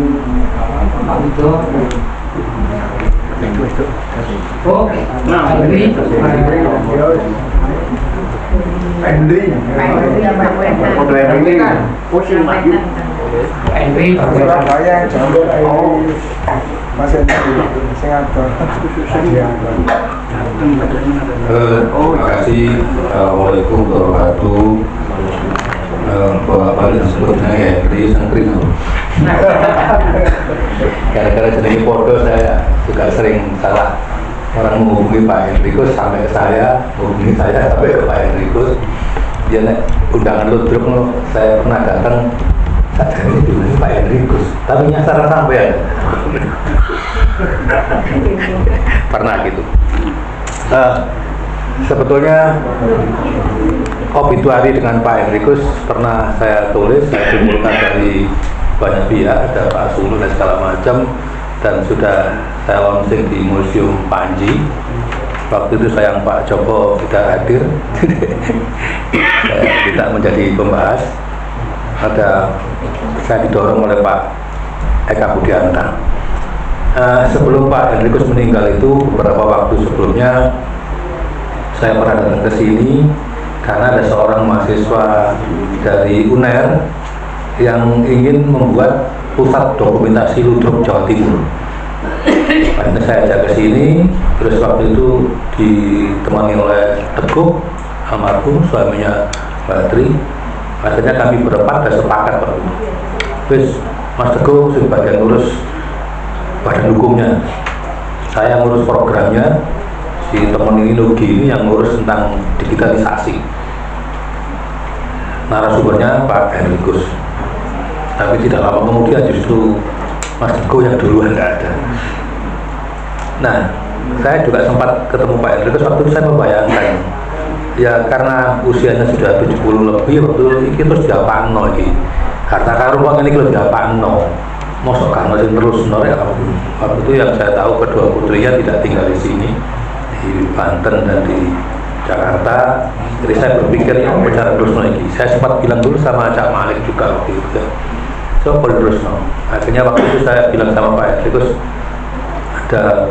Pak Wido. Oke, Henry. Terima kasih. Assalamualaikum warahmatullahi wabarakatuh. Balik sebelumnya Henry Sangkring. Gara-gara jadi foto saya juga sering salah orang menghubungi Pak Henrikus sampai ke saya, menghubungi saya sampai ke Pak Henrikus. Dia undangan ludruk, saya pernah datang, saya ini dihubungi Pak Henrikus, tapi nyasar sampai pernah gitu. Sebetulnya obituari dengan Pak Henrikus pernah saya tulis, saya kumpulkan dari banyak pihak, ada Pak Sulu dan segala macam, dan sudah saya launching di Museum Panji. Waktu itu sayang Pak Joko tidak hadir, saya tidak menjadi pembahas. Saya didorong oleh Pak Eka Budianta. Sebelum Pak Henrikus meninggal itu, beberapa waktu sebelumnya saya pernah datang ke sini karena ada seorang mahasiswa dari UNER yang ingin membuat pusat dokumentasi ludruk Jawa Timur. Akhirnya saya ajak ke sini, terus waktu itu ditemani oleh Teguh almarhum, suaminya Mbak Tri. Akhirnya kami berempat dan sepakat, Pak. Terus Mas Teguh sebagian ngurus badan hukumnya, saya ngurus programnya, si teman ini Nugi ini yang ngurus tentang digitalisasi. Narasumbernya Pak Henrikus. Tapi tidak lama kemudian justru Mas Teguh yang duluan nggak ada. Nah, saya juga sempat ketemu Pak Henrikus, waktu itu saya membayangkan, ya karena usianya sudah 70 lebih, waktu itu terus diapakno iki. Karena karuang ini kalau diapakno, mosok kan masih terus ya. Waktu itu yang saya tahu kedua putrinya tidak tinggal di sini, di Banten dan di Jakarta. Jadi saya berpikir ya bicara terus lagi. Saya sempat bilang dulu sama Cak Malik juga waktu itu. So terus akhirnya waktu itu saya bilang sama Pak Henrikus, ada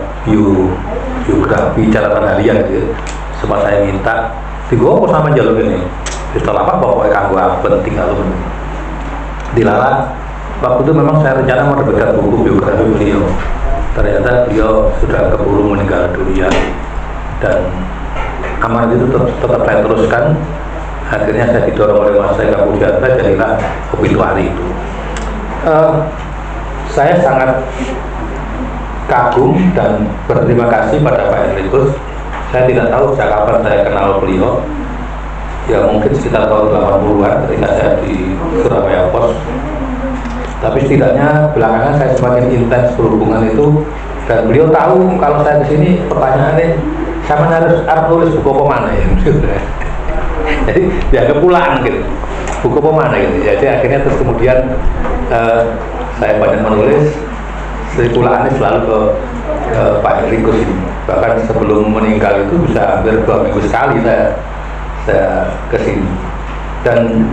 biografi catatan harian gitu. Sempat saya minta, tiga apa sama jalur ini? Setelah apa pokoknya kanggo penting kalau dilarang. Waktu itu memang saya rencana menerbitkan buku biografi beliau. Ternyata beliau sudah keburu meninggal dunia dan amanat itu tetap saya teruskan. Akhirnya saya didorong oleh Mas Eka Budianta, jadilah obituari itu. Saya sangat kagum dan berterima kasih pada Pak Henrikus. Saya tidak tahu sejak kapan saya kenal beliau, ya mungkin sekitar tahun 80-an ketika saya di Surabaya Pos. Tapi setidaknya belakangan saya semakin intens berhubungan itu, dan beliau tahu kalau saya kesini pertanyaannya sama harus tulis buku apa mana ya. Jadi dianggap pulang gitu, buku apa mana gitu. Jadi akhirnya terus kemudian saya banyak menulis, sirkulannya selalu ke Pak Henrikus ini. Bahkan sebelum meninggal itu bisa hampir 2 minggu sekali saya ke sini. Dan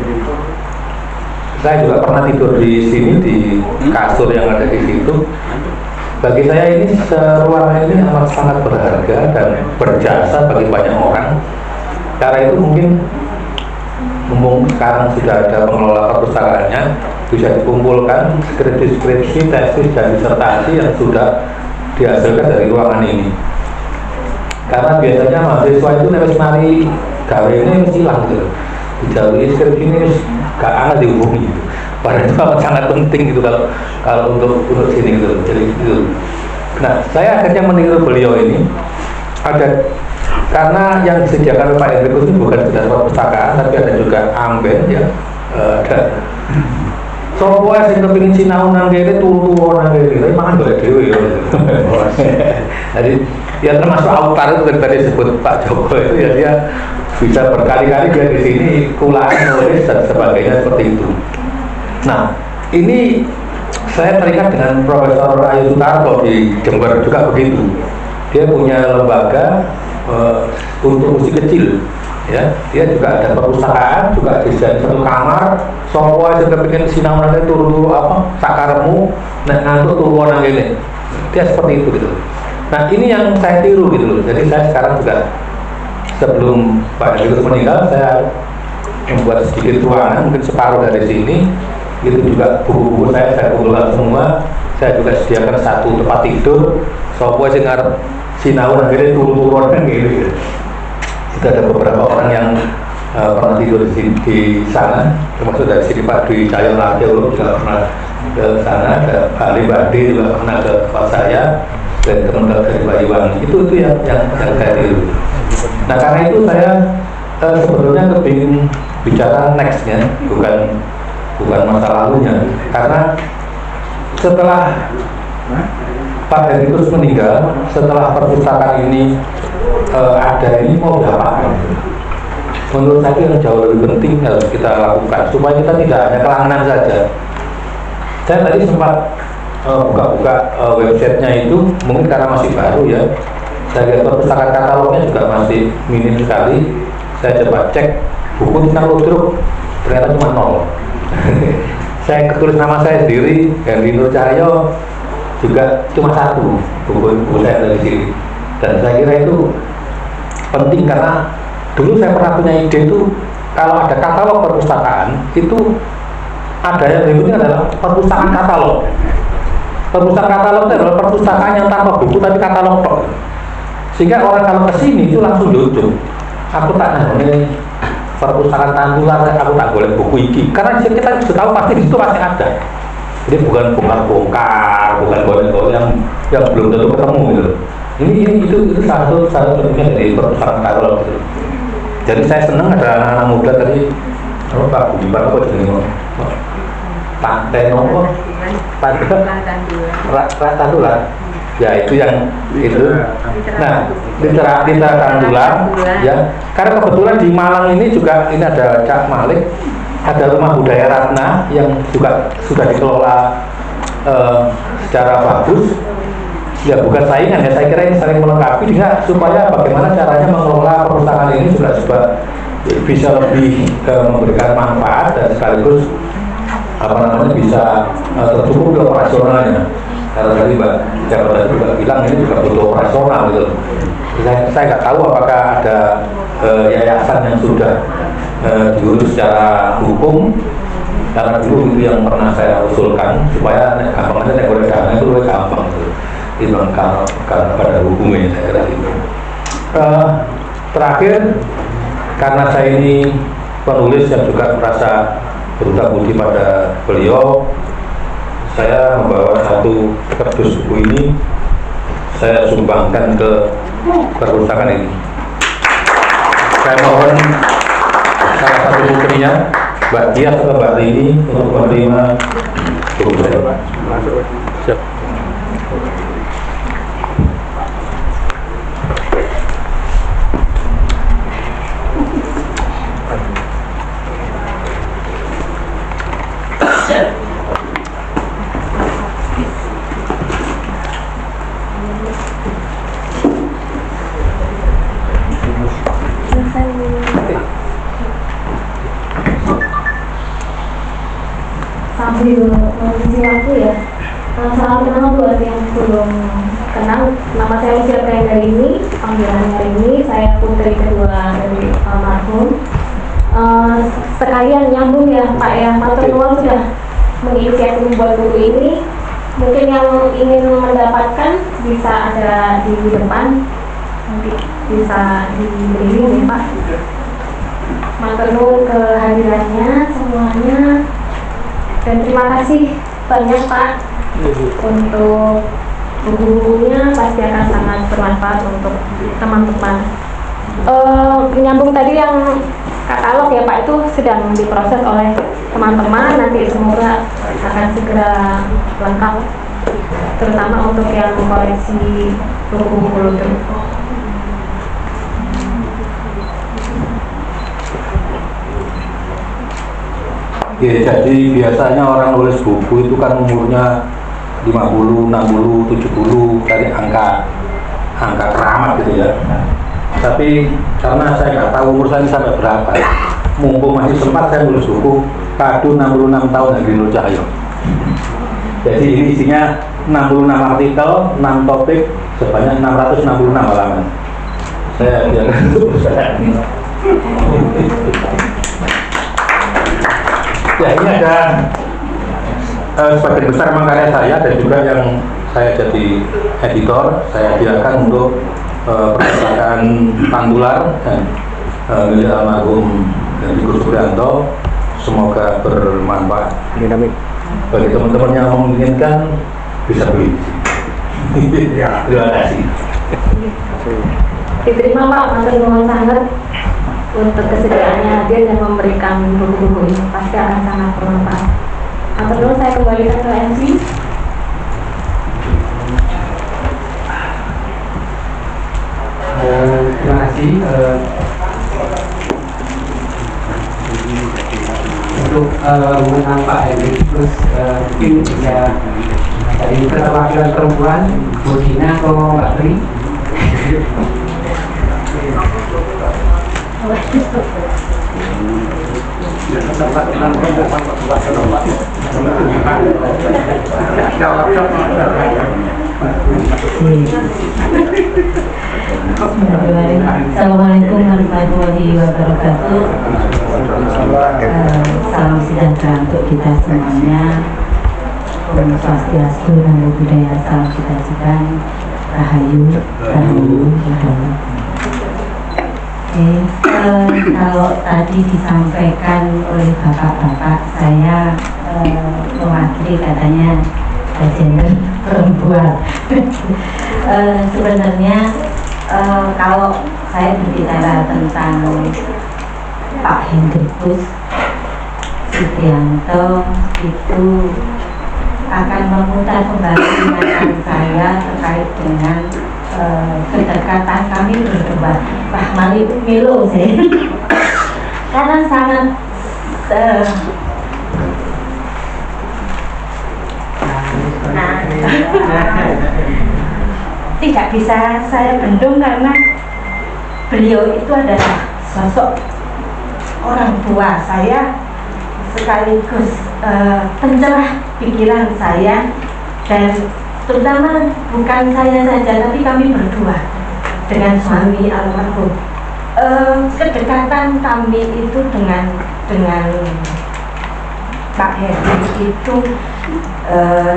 saya juga pernah tidur di sini di kasur yang ada di situ. Bagi saya ini ruangan ini amat sangat berharga dan berjasa bagi banyak orang. Karena itu mungkin sekarang sudah ada pengelola perpustakaannya, bisa dikumpulkan skripsi-skripsi, tesis dan disertasi yang sudah dihasilkan dari ruangan ini. Karena biasanya mahasiswa itu harus mari gawe ini mesti hilang gitu. Dijauhi skripsi ini gak akan dihubungi gitu. Padahal itu sangat penting gitu kalau untuk sini gitu. Jadi gitu. Nah, saya akhirnya meniru beliau ini ada karena yang disediakan oleh Pak Henrikus itu bukan sekedar perpustakaan, tapi ada juga amben ya. Ada sopo sing kepengin sinau nang kene turu-turu nang kene, tapi mangan golek dhewe ya. Jadi ya termasuk autar itu tadi disebut Pak Joko itu ya dia bisa berkali-kali dia di sini kulaan nulis dan sebagainya seperti itu. Nah, ini saya teringat dengan Profesor Ayu Sutarto di Jember juga begitu. Dia punya lembaga untuk musik kecil, ya. Dia juga ada perpustakaan, juga disediakan satu kamar. Semua yang kepingin sinau nanti turu-turu apa sakaremu, nek ngantuk turu nang kene. Dia seperti itu gitu. Nah, ini yang saya tiru gitu loh. Jadi saya sekarang juga sebelum Pak Henrikus meninggal, saya membuat sedikit ruangan, mungkin separuh dari sini. Itu juga buku-buku saya kumpulkan semua. Saya juga sediakan satu tempat tidur. Sopo sing ngarep sinau akhirnya turun-turun kan gitu. Itu ada beberapa orang yang pernah tidur di sana, termasuk dari sini Pak Dwi Cahyo Larjo juga pernah ke sana, ada Pak Libadi juga pernah ke tempat saya, dan teman-teman dari Banyuwangi. Itu yang saya tiru. Nah, karena itu saya sebetulnya kepingin bicara nextnya, bukan masa lalunya, karena setelah Pak Henrikus meninggal, setelah perpustakaan ini ada ini mau diapakan? Menurut saya yang jauh lebih penting harus kita lakukan supaya kita tidak hanya kelanganan saja. Saya tadi sempat buka-buka websitenya itu, mungkin karena masih baru ya. Saya lihat perpustakaan katalognya juga masih minim sekali. Saya coba cek buku tentang ludruk, ternyata cuma 0. Saya ketulis nama saya sendiri, Henry Nur Cahyo, juga cuma 1 buku saya dari sini. Dan saya kira itu penting karena dulu saya pernah punya ide itu kalau ada katalog perpustakaan itu ada yang berikutnya adalah perpustakaan katalog. Perpustakaan katalog itu adalah perpustakaan yang tanpa buku tapi katalog tok. Sehingga orang kalau ke sini itu langsung jujur. Aku tak nanya perpustakaan Tantular, aku tak boleh buku iki. Karena kita sudah tahu pasti di situ pasti ada. Jadi bukan bongkar-bongkar, bukan goreng-goreng yang belum tentu ketemu gitu. Itu salah satu contohnya dari perpustakaan katalog gitu. Jadi saya senang ada anak-anak muda tadi, Pak Budiman apa jadi Pantai Nopo, Tantular. Ya itu yang itu. Nah, litera Tantular, ya. Karena kebetulan di Malang ini juga ini ada Cak Malik, ada Rumah Budaya Ratna yang juga sudah dikelola secara bagus. Ya bukan saingan ya, saya kira ini saling melengkapi juga supaya bagaimana caranya mengelola perpustakaan ini juga bisa lebih memberikan manfaat dan sekaligus bisa tercukupi operasionalnya. Karena tadi Mbak Jakarta juga bilang ini juga butuh operasional gitu. Saya nggak tahu apakah ada yayasan yang sudah diurus secara hukum, karena dulu itu yang pernah saya usulkan supaya gampangnya boleh dana itu lebih gampang gitu. Timbang karena pada hukumnya saya kira itu. Terakhir, karena saya ini penulis yang juga merasa berhutang budi pada beliau, saya membawa satu kardus buku ini, saya sumbangkan ke perpustakaan ini. Saya mohon salah satu putrinya, Mbak Dias atau Mbak Rini, untuk menerima buku saya. Siap. Salam kenal buat yang belum kenal. Nama saya Lucia Priyandarini, panggilannya Rini. Saya putri kedua dari almarhum. Sekalian nyambung ya Pak ya, matur nuwun sudah menginisiasi membuat buku ini. Mungkin yang ingin mendapatkan bisa ada di depan, nanti bisa dibeli ya Pak. Matur nuwun kehadirannya semuanya, dan terima kasih banyak Pak untuk buku-bukunya, pasti akan sangat bermanfaat untuk teman-teman. Menyambung tadi yang katalog ya Pak, itu sedang diproses oleh teman-teman, nanti semoga akan segera lengkap, terutama untuk yang koleksi buku-buku lutut. Ya, jadi biasanya orang nulis buku itu kan umurnya 50, 60, 70 dari angka keramat gitu ya. Tapi karena saya nggak tahu umur saya sampai berapa, mumpung masih sempat saya nulis buku kado 66 tahun Hengkri Nur Cahyo. Jadi ini isinya 66 artikel, 6 topik, sebanyak 666 halaman. Saya biarkan untuk saya. Ya, ini ada sebagian besar memang karya saya, dan juga yang saya jadi editor, saya biarkan untuk perpustakaan Pantular dan milik almarhum Hendrikus Supriyanto. Semoga bermanfaat. Bagi teman-teman yang menginginkan bisa beli. Ya, terima kasih. Diterima Pak, matur nuwun sangat untuk kesediaannya hadir dan memberikan buku-buku ini, pasti akan sangat bermanfaat. Matur nuwun, saya kembalikan ke MC. Terima kasih untuk mengenal Pak Hendrik. Terus mungkin ya dari keterwakilan perempuan, Bu Dina atau Mbak Tri. Assalamualaikum warahmatullahi wabarakatuh. Salam sejahtera untuk kita semuanya. Om Swastiastu, Namo Buddhaya, salam cita-cita, Rahayu, Rahayu, Rahayu. Kalau tadi disampaikan oleh bapak-bapak, saya mewakili katanya gender perempuan. Sebenarnya kalau saya berbicara tentang Pak Hendrikus Supriyanto, itu akan memutar kembali ingatan saya terkait dengan kedekatan kami berdua. Wah, mari milu sih. Karena sangat tidak bisa saya bendung, karena beliau itu adalah sosok orang tua saya, sekaligus pencerah pikiran saya, dan terutama bukan saya saja, tapi kami berdua dengan suami almarhum. Kedekatan kami itu dengan Pak Heri itu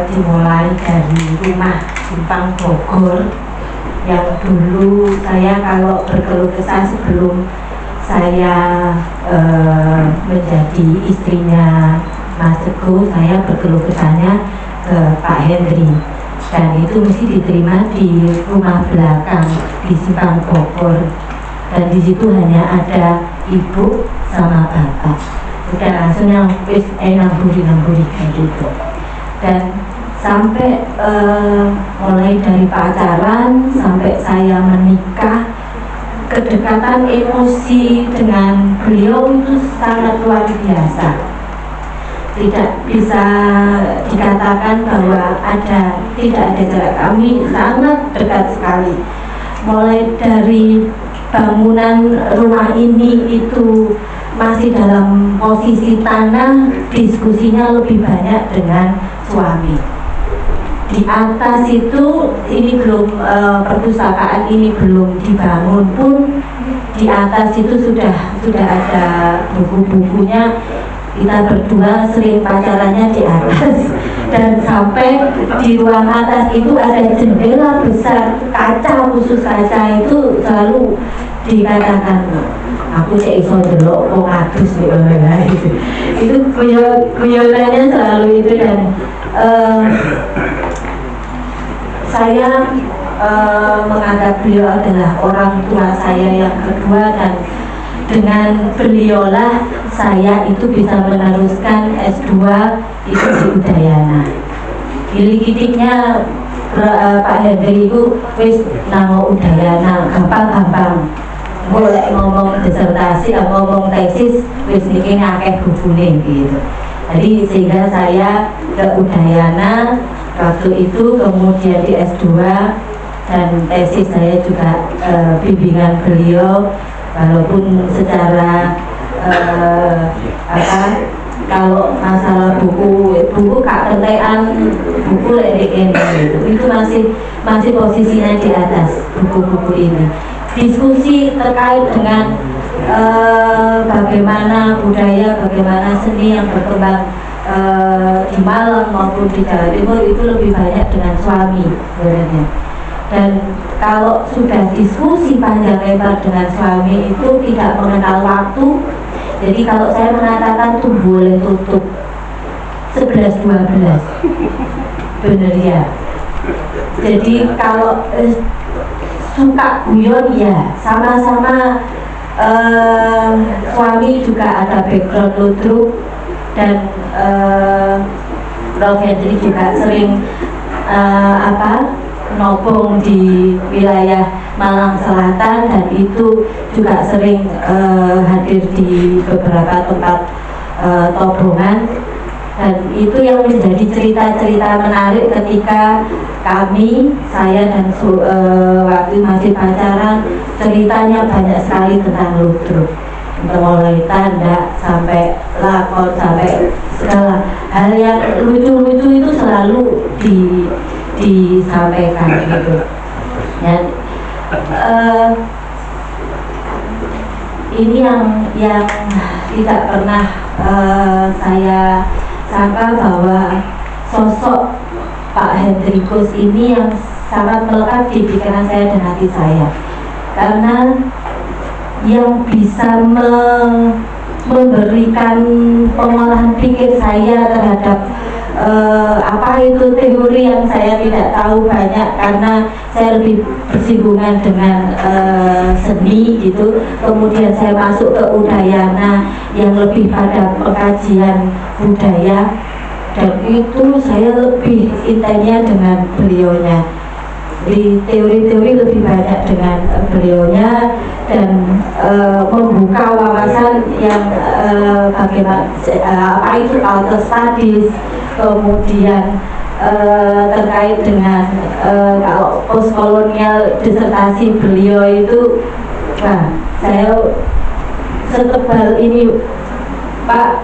dimulai dari rumah Simpang Bogor, yang dulu saya kalau berkeluh kesah sebelum saya menjadi istrinya Mas Teguh, saya berkeluh kesahnya ke Pak Hendri, dan itu mesti diterima di rumah belakang di Simpang Bogor, dan di situ hanya ada ibu sama bapak. Udah langsung yang wis namburi kayak gitu. Dan sampai mulai dari pacaran sampai saya menikah, kedekatan emosi dengan beliau itu sangat luar biasa. Tidak bisa dikatakan bahwa tidak ada jarak, kami sangat dekat sekali. Mulai dari bangunan rumah ini itu masih dalam posisi tanah, diskusinya lebih banyak dengan suami. di atas itu ini belum perpustakaan ini belum dibangun pun di atas itu sudah ada buku-bukunya. Kita berdua sering pacarannya di atas, dan sampai di ruang atas itu ada jendela besar kaca, khusus kaca itu selalu dikatakan aku cek iso delok kok adus itu guyonannya selalu itu. Dan saya menganggap beliau adalah orang tua saya yang kedua, dan dengan beliaulah saya itu bisa meneruskan S2 itu di Udayana. Giling-gilingnya Pak Hendri itu wis nang Udayana gampang-gampang. Mulai ngomong disertasi, ngomong tesis wis niki ngakeh bubune gitu. Jadi sehingga saya ke Udayana waktu itu, kemudian di S2, dan tesis saya juga bimbingan beliau. Walaupun secara kalau masalah buku kak kentekan buku lek itu masih posisinya di atas buku-buku ini. Diskusi terkait dengan bagaimana budaya, bagaimana seni yang berkembang di Malang maupun di Jawa Timur itu lebih banyak dengan suami sebenarnya. Dan kalau sudah diskusi panjang lebar dengan suami itu tidak mengenal waktu. Jadi kalau saya mengatakan tuh boleh tutup 11-12 bener ya. Jadi kalau suka guyon ya sama-sama. Suami juga ada background ludruk, dan Prof. Hendri juga sering nopong di wilayah Malang Selatan, dan itu juga sering hadir di beberapa tempat tobongan. Dan itu yang menjadi cerita-cerita menarik ketika saya dan waktu masih pacaran, ceritanya banyak sekali tentang ludruk, mulai tanda sampai lakon sampai segala hal yang lucu-lucu itu selalu disampaikan gitu. Dan ini yang tidak pernah saya sangka, bahwa sosok Pak Hendrikus ini yang sangat melekat di pikiran saya dan hati saya, karena yang bisa memberikan pengolahan pikir saya terhadap apa itu teori yang saya tidak tahu banyak, karena saya lebih bersinggungan dengan seni gitu. Kemudian saya masuk ke Udayana yang lebih pada pengkajian budaya, dan itu saya lebih intensnya dengan beliaunya. Di teori-teori lebih banyak dengan beliaunya, dan membuka wawasan yang bagaimana apa itu cultural studies, kemudian terkait dengan kalau postkolonial disertasi beliau itu, saya setebal ini Pak,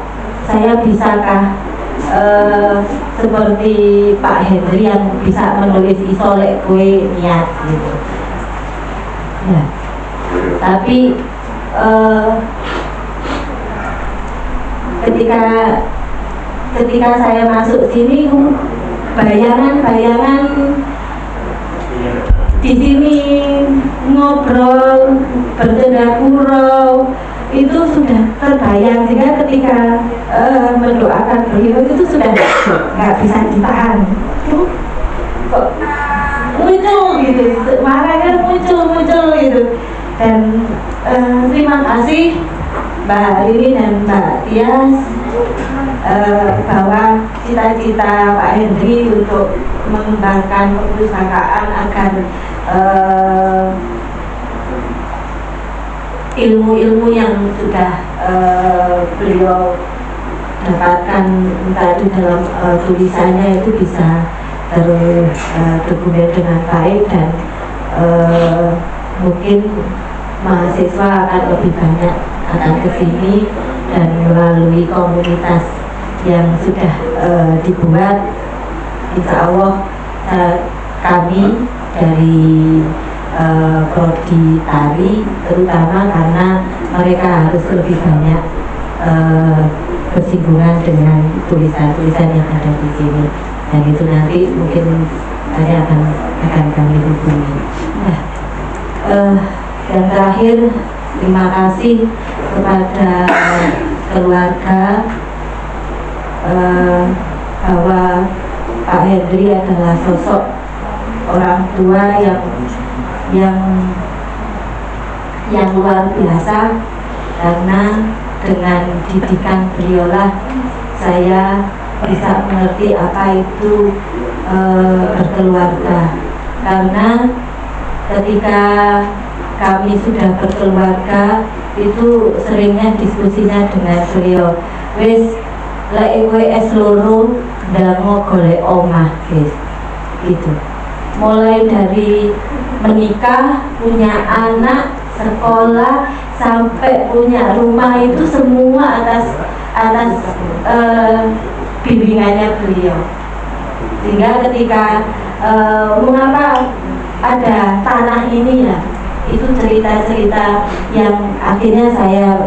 saya bisakah seperti Pak Hendri yang bisa menulis isolek kue niat gitu ya. Tapi ketika saya masuk sini, bayangan-bayangan di sini ngobrol, bercanda gurau itu sudah terbayang, sehingga ketika mendoakan beliau itu sudah nggak bisa ditahan. Kok muncul gitu, makanya muncul gitu. Dan terima kasih Mbak Lili dan Mbak Tias bahwa cita-cita Pak Hendri untuk mengembangkan perpustakaan agar ilmu-ilmu yang sudah beliau dapatkan entah itu dalam tulisannya itu bisa terdokumen dengan baik, dan mungkin mahasiswa akan lebih banyak akan ke sini, dan melalui komunitas yang sudah dibuat, insya Allah kami dari prodi tari, terutama karena mereka harus lebih banyak bersinggungan dengan tulisan-tulisan yang ada di sini, dan itu nanti mungkin saya akan kami hubungi. Dan terakhir, terima kasih kepada keluarga bahwa Pak Hendri adalah sosok orang tua yang luar biasa, karena dengan didikan beliaulah saya bisa mengerti apa itu berkeluarga. Karena ketika kami sudah berkeluarga itu seringnya diskusinya dengan beliau, wis lek kowe es loro ndango golek omah guys, gitu. Mulai dari menikah, punya anak, sekolah, sampai punya rumah, itu semua atas bimbingannya beliau. Sehingga ketika mengapa ada tanah ini, ya itu cerita-cerita yang akhirnya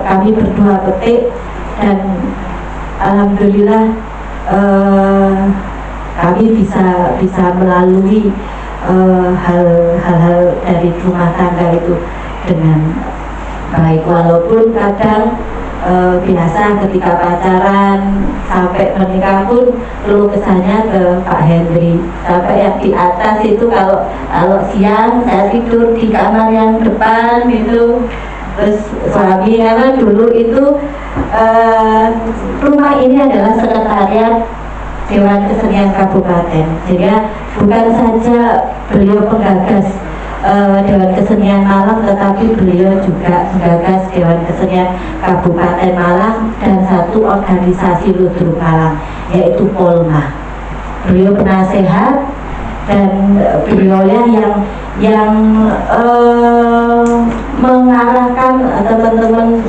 kami berdua petik, dan alhamdulillah kami bisa melalui hal-hal dari rumah tangga itu dengan baik, walaupun kadang biasa ketika pacaran sampai menikah pun perlu kesannya ke Pak Hendri, sampai yang di atas itu kalau siang saya tidur di kamar yang depan gitu. Terus suami, karena dulu itu rumah ini adalah sekretariat Dewan Kesenian Kabupaten, sehingga bukan saja beliau penggagas Dewan Kesenian Malang, tetapi beliau juga menggagas Dewan Kesenian Kabupaten Malang dan satu organisasi ludruk Malang, yaitu Polma. Beliau penasehat, dan beliau yang mengarahkan teman-teman.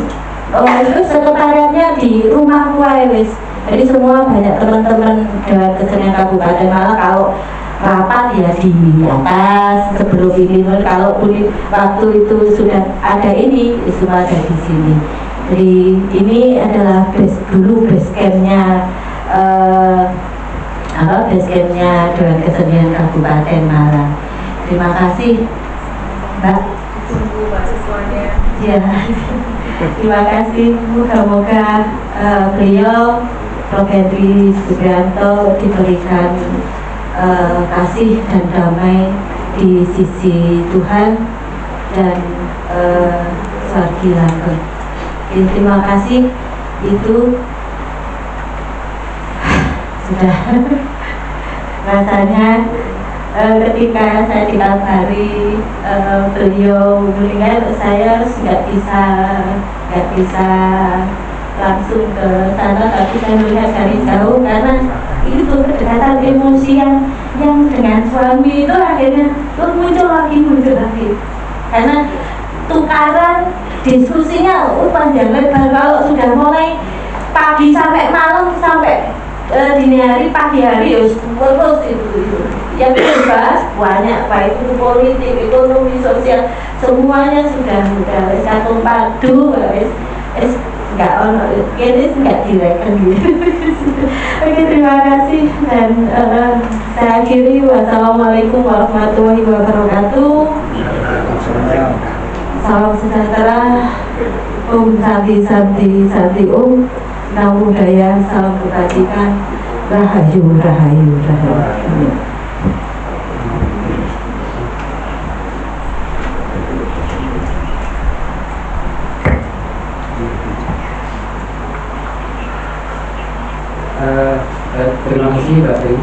Itu sekretariatnya di rumah wis. Jadi semua banyak teman-teman Dewan Kesenian Kabupaten Malang kalau rapat ya di atas sebelum ini, kalau waktu itu sudah ada ini semua ada di sini. Jadi ini adalah base campnya base campnya Dewan Kesenian Kabupaten Malang. Terima kasih Mbak. Ya, terima kasih. Moga-moga beliau Prof. Hendri Subianto diberikan kasih dan damai di sisi Tuhan dan Swargi Langgeng. Terima kasih. Itu sudah rasanya ketika saya dikabari beliau meninggal, saya nggak bisa langsung ke sana, tapi saya melihat dari jauh karena itu kedekatan emosi yang dengan suami itu akhirnya muncul lagi karena tukaran diskusinya panjang lebar. Kalau sudah mulai pagi sampai malam sampai dini hari, pagi hari terus itu yang dibahas banyak, baik itu politik, ekonomi, sosial, semuanya sudah satu padu, nggak ono, ini nggak direken gitu. Oke, terima kasih, dan saya akhiri. Wassalamualaikum warahmatullahi wabarakatuh. Salam sejahtera, Om Santi Santi Santi Om, Namo Buddhaya, salam kebajikan, Rahayu Rahayu Rahayu. Terima kasih Mbak Tri.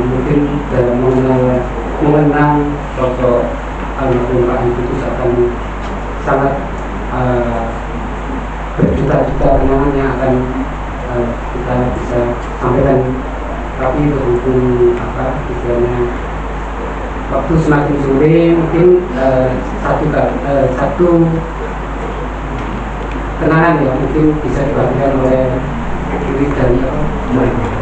Mungkin mengenang sosok almarhum Pak Hendri itu akan sangat berjuta-juta kenangan yang akan kita bisa sampaikan, tapi berhubung istilahnya waktu semakin sore, mungkin satu kenangan yang mungkin bisa dibagikan oleh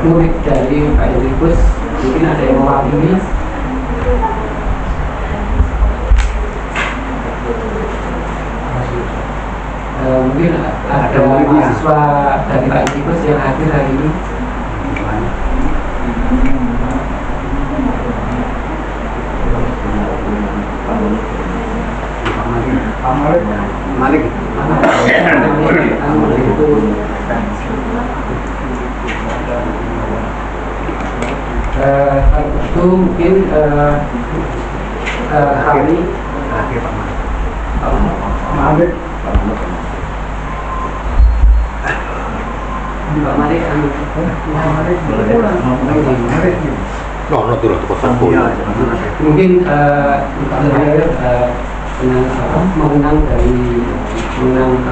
murid dari Pak Enrikus, mungkin ada yang mewakili. Mungkin ada mahasiswa dari Pak Enrikus yang hadir hari ini. Malik. Itu mungkin kami Malik. Pak Malik mungkin mengenang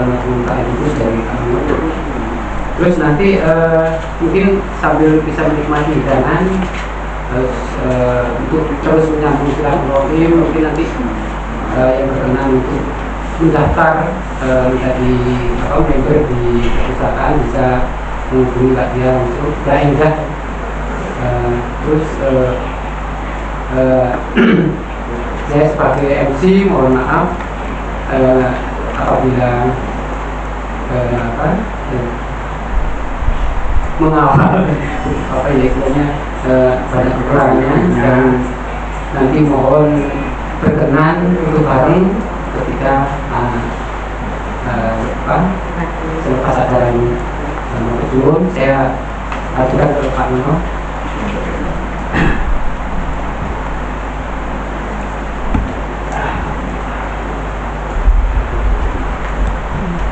Pak Enrikus dari kami. Terus nanti mungkin sambil bisa menikmati hidangan, untuk terus menyambung silaturahim, mungkin nanti yang berkenan untuk mendaftar menjadi member di perpustakaan bisa menghubungi Kak Dia untuk Mbak Endah. Terus saya sebagai MC mohon maaf apabila mengawal banyak kekurangannya, dan nanti mohon berkenan untuk bareng ketika selepas acara ini. Turun saya ajukan ke Pak Nino.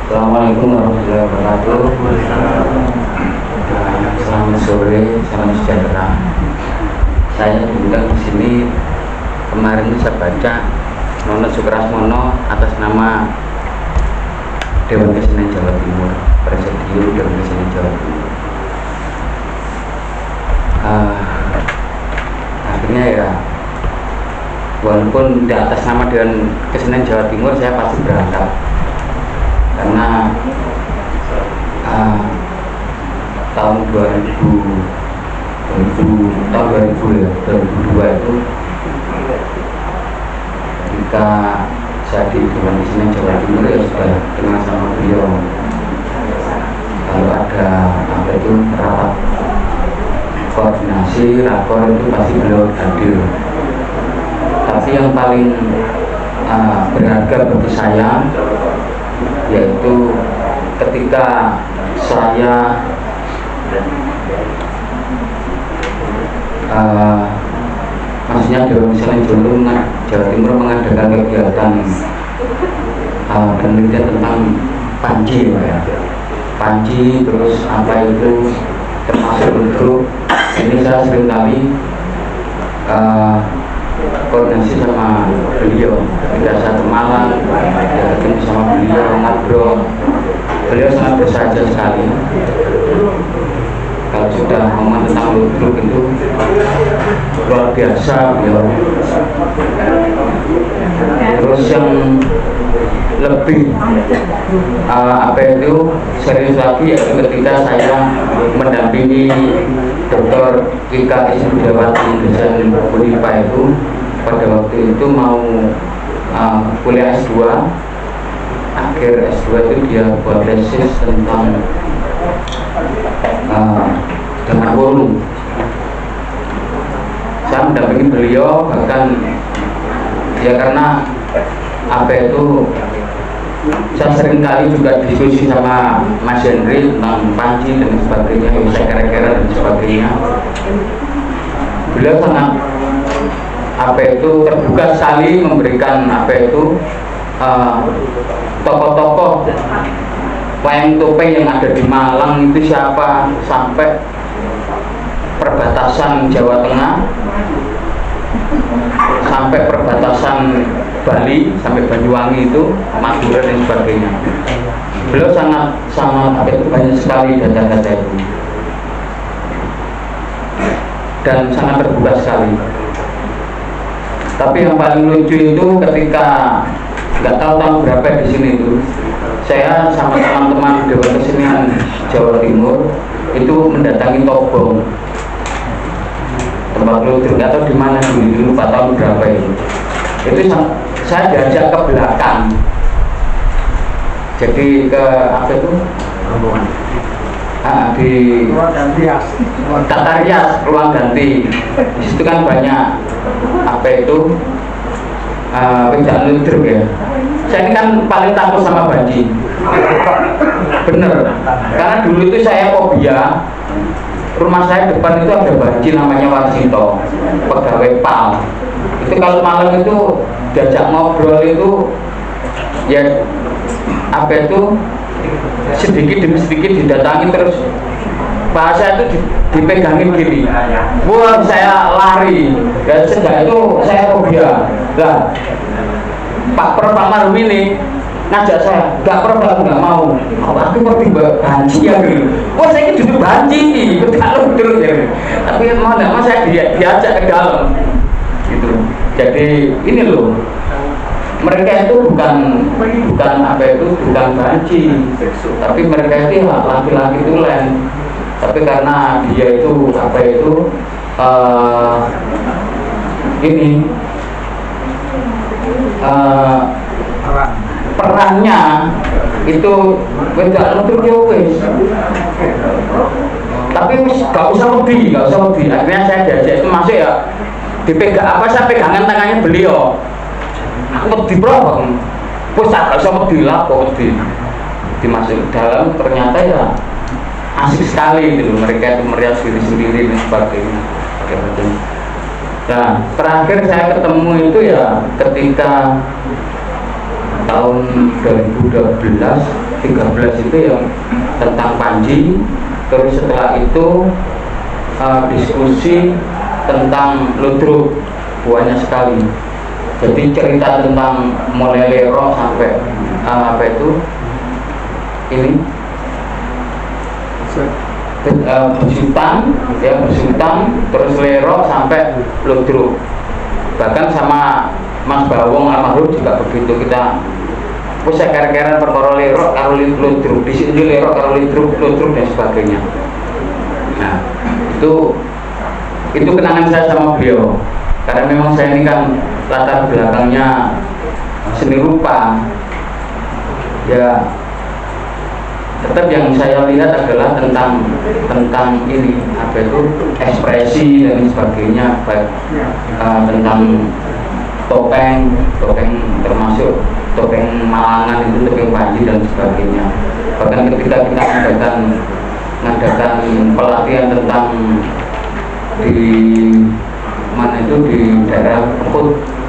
Assalamualaikum warahmatullahi wabarakatuh. Selamat sore, salam sejahtera. Saya diundang di sini kemarin saya baca Nono Sukrasmono atas nama Dewan Kesenian Jawa Timur, Presidium Dewan Kesenian Jawa Timur. Akhirnya ya, walaupun di atas nama Dewan Kesenian Jawa Timur, saya pasti berangkat karena tahun 2002 itu ketika saya di Dewan Kesenian Jawa Timur ya sudah kenal sama beliau. Kalau ada apa itu rapat koordinasi, rapor itu pasti beliau hadir. Tapi yang paling berharga bagi saya yaitu ketika saya maksudnya Dewan Kesenian Jawa Timur mengadakan kegiatan penelitian tentang panji, panji, terus apa itu termasuk bentuk. Ini saya seringkali koordinasi sama beliau. Ketika saya ke Malang, ya ketemu sama beliau, ngobrol. Beliau sangat bersahaja sekali. Kalau sudah ngomong tentang ludruk itu luar biasa beliau. Terus yang lebih apa itu serius lagi yaitu ketika saya mendampingi Dr. Ika Ismudawati Desain Unipa itu pada waktu itu mau kuliah S2, akhir S2 itu dia buat tesis tentang dengan volume. Saya mendampingi beliau, bahkan ya karena apa itu saya sering kali juga diskusi sama Mas Henry tentang panci dan sebagainya, bisa kira-kira dan sebagainya. Beliau sangat apa itu terbuka sekali memberikan apa itu tokoh-tokoh wayang topeng yang ada di Malang itu siapa, sampai perbatasan Jawa Tengah, sampai perbatasan Bali, sampai Banyuwangi itu, Madura dan sebagainya. Beliau sangat banyak sekali data-data itu dan sangat terbuka sekali. Tapi yang paling lucu itu ketika nggak tahu tahun berapa di sini itu, saya sama teman-teman Dewan Kesenian Jawa Timur itu mendatangi Tobong, tempat Ludruk atau di mana dulu lupa tahun berapa itu saya diajak ke belakang, jadi ke apa itu di Tata Rias, ruang ganti. Di situ kan banyak apa itu penjagaan ludruk ya. Saya ini kan paling takut sama banci, bener, karena dulu itu saya fobia. Rumah saya depan itu ada banci namanya Wasinto, pegawai PAL. Itu kalau malam itu diajak ngobrol itu ya apa itu sedikit demi sedikit didatangi terus, bahasa itu dipegangin gini, wah saya lari, dan sejak itu saya fobia. Lah Pak Marhum ini ngajak saya, gak pernah, nggak mau. Aku pergi banci ya gitu. Wah saya ini duduk banci, kalau terus ya. Tapi mau nggak mau saya diajak ke dalam, gitu. Jadi ini loh, mereka itu bukan apa itu, bukan banci, tapi mereka itu laki-laki tulen. Tapi karena dia itu apa itu ini perannya itu beda untuk wis. Tapi gak usah lebih. Akhirnya saya diajak itu masuk ya, dipegang apa, saya pegangan tangannya beliau. Aku di bro, pusat gak usah lebih lah, kok dimasuk dalam, ternyata ya asik sekali gitu. Mereka itu merias diri sendiri dan sebagainya. Nah, terakhir saya ketemu itu ya ketika tahun 2012-13 itu yang tentang Panji. Terus setelah itu diskusi tentang ludruk banyak sekali. Jadi cerita tentang mulai Lero sampai apa itu ini bersutang, terus Lero sampai ludruk. Bahkan sama Mas Bawong almarhum juga begitu, kita pusat kira-kira perkara Lero karo ludruk, di sini Lero karo ludruk dan sebagainya. Nah, itu kenangan saya sama beliau, karena memang saya ini kan latar belakangnya seni rupa ya. Tetap yang saya lihat adalah tentang ini apa itu ekspresi dan sebagainya, baik tentang topeng termasuk topeng Malangan itu, topeng Panji dan sebagainya. Bahkan ketika kita mengadakan pelatihan tentang di mana itu, di daerah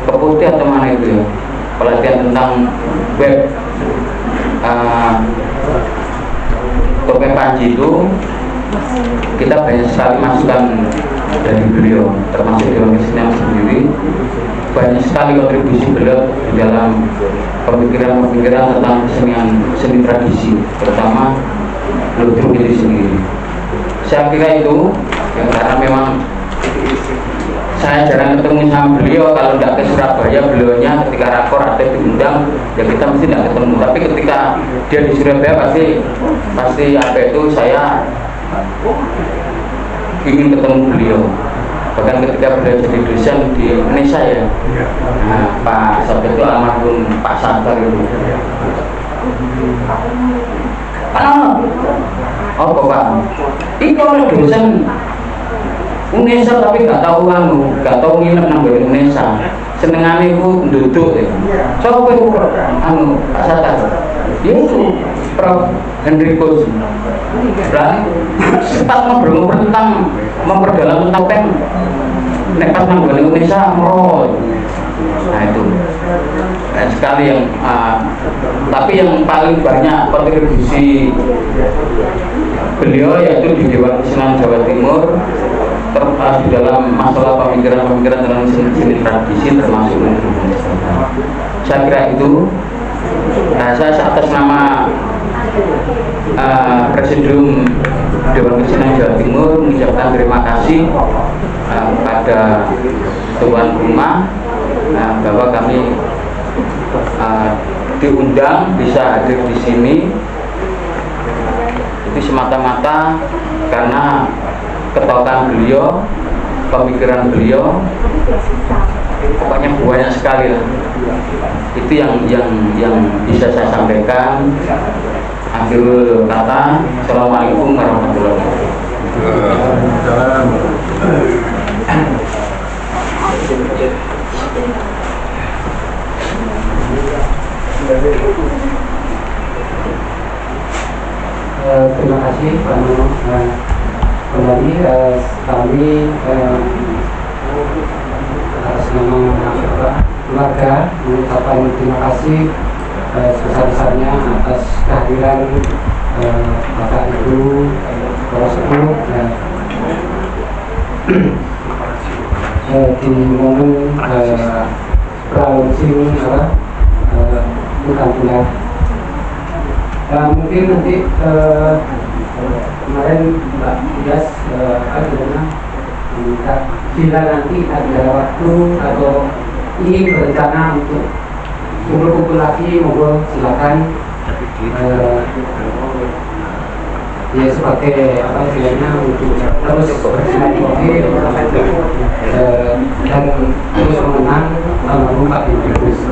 Keputih atau mana itu ya, pelatihan tentang web topeng Panji itu, kita banyak sekali masukan dari beliau, termasuk Dewan Kesenian sendiri. Banyak sekali kontribusi beliau di dalam pemikiran tentang seni tradisi, terutama ludruk itu sendiri. Saya kira itu ya, karena memang saya jarang ketemu sama beliau. Kalau tidak ke Surabaya, beliaunya ketika rakor atau diundang ya kita mesti tidak ketemu. Tapi ketika dia di Surabaya pasti apa itu saya ingin ketemu beliau. Bahkan ketika beliau jadi dosen di Indonesia ya, nah, Pak saat itu almarhum Pak Sabar itu. Oh Pak, ini kalau dosen Indonesia tapi gak tahu nginep nang Indonesia. Senengane ku nduduk ya. Coba itu Pak Satar. Itu Prof Hendrikus. Berarti sempat ngobrol tentang memperdalam tentang topeng. Nek pas nang Indonesia meroy. Nah itu sekali yang tapi yang paling banyak kontribusi beliau yaitu di Dewan Kesenian Jawa Timur, di dalam masalah pemikiran dalam seni tradisi termasuk saya kira itu. Saya atas nama Presidium Dewan Kesenian Jawa Timur mengucapkan terima kasih kepada tuan rumah bahwa kami diundang bisa hadir di sini. Itu tapi semata-mata karena ketokan beliau, pemikiran beliau, pokoknya banyak sekali lah. Itu yang bisa saya sampaikan. Akhirul kata, Assalamualaikum warahmatullahi wabarakatuh. Terima kasih Pak Nono. Kembali kami atas nama keluarga mengucapkan terima kasih sebesar-besarnya atas kehadiran Bapak Ibu para sepuh di momen launching bukan benar. Mungkin nanti kemarin Mbak Dias meminta bila nanti ada waktu atau ingin berencana untuk kumpul-kumpul lagi, monggo silakan. Ya sebagai apa istilahnya untuk terus bersilaturahmi dan terus mengenang almarhum Pak Idrus.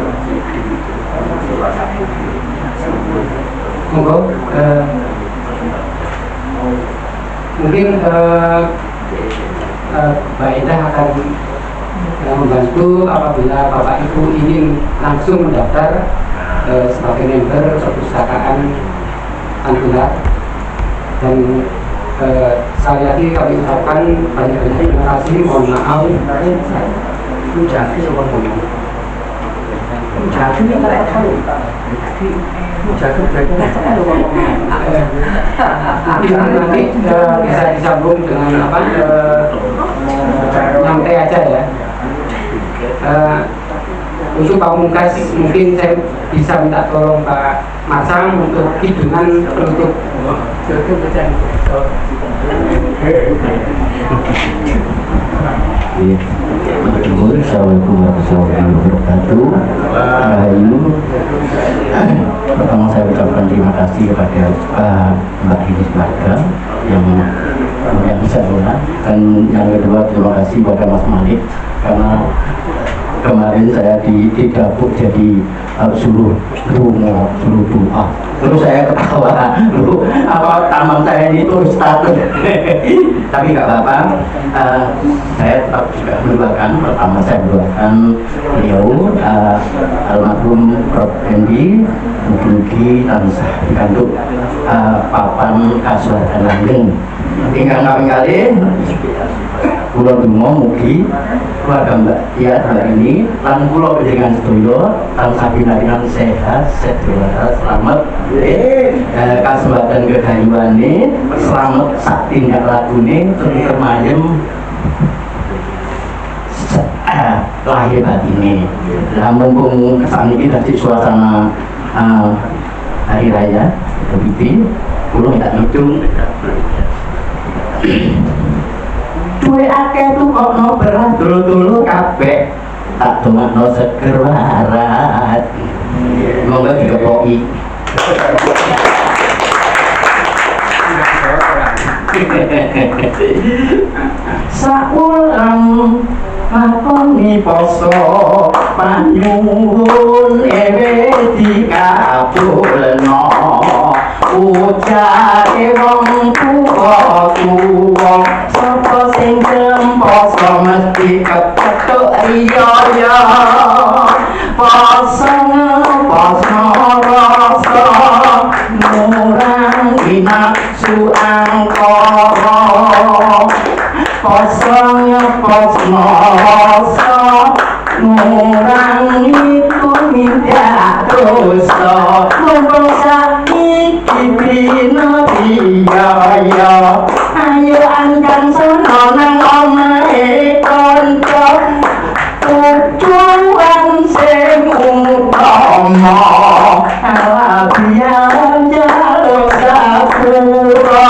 Monggo mungkin Mbak Indah akan membantu apabila Bapak Ibu ingin langsung mendaftar sebagai member perpustakaan Antular. Dan sekali lagi kami ucapkan banyak-banyak terima kasih, mohon maaf. Nanti bisa disambung dengan apa? Nyantai aja ya. Untuk Pak Mungkas mungkin saya bisa minta tolong Pak Masang untuk hitungan penutup. Assalamualaikum warahmatullahi wabarakatuh. Pertama saya ucapkan terima kasih kepada Mbak Idris Warga yang saya hormat, dan yang kedua terima kasih kepada Mas Malik karena kemarin saya didapuk jadi suruh doa, terus saya ketawa, apa taman saya ini tuh status. Tapi nggak apa-apa, saya tetap juga mendoakan. Pertama saya mendoakan beliau almarhum Prof. Hendi mugi-mugi tansah dikandung papan kasuwargan langgeng. Ingkang kaping kalih kula donga mugi keluarga Mbak Tia ini lan kula panjenengan sedaya tansah pinaringan sehat, selamat, kasembatan kedayuane, selamat sak tindak lakune, termayem lahir batine. Lah mumpung kesan iki dadi suasana hari raya Idul Fitri, kula minta ngitung duwe akeh tuh kono beras dulu kabeh tak dongakno seger warat. Monggo dikepoki. Saulang lakoni poso panyuwun ewe dikabulno ujare wong tuwa sapa sing poso mesti kepethuk iya poso rasa ngurangi nafsu angkara poso rasa ngurangi tumindak dosa mumpung saiki dina riyaya ayo angkan sono nang omahe kanca tujuan sing utama alabian jaluk sapura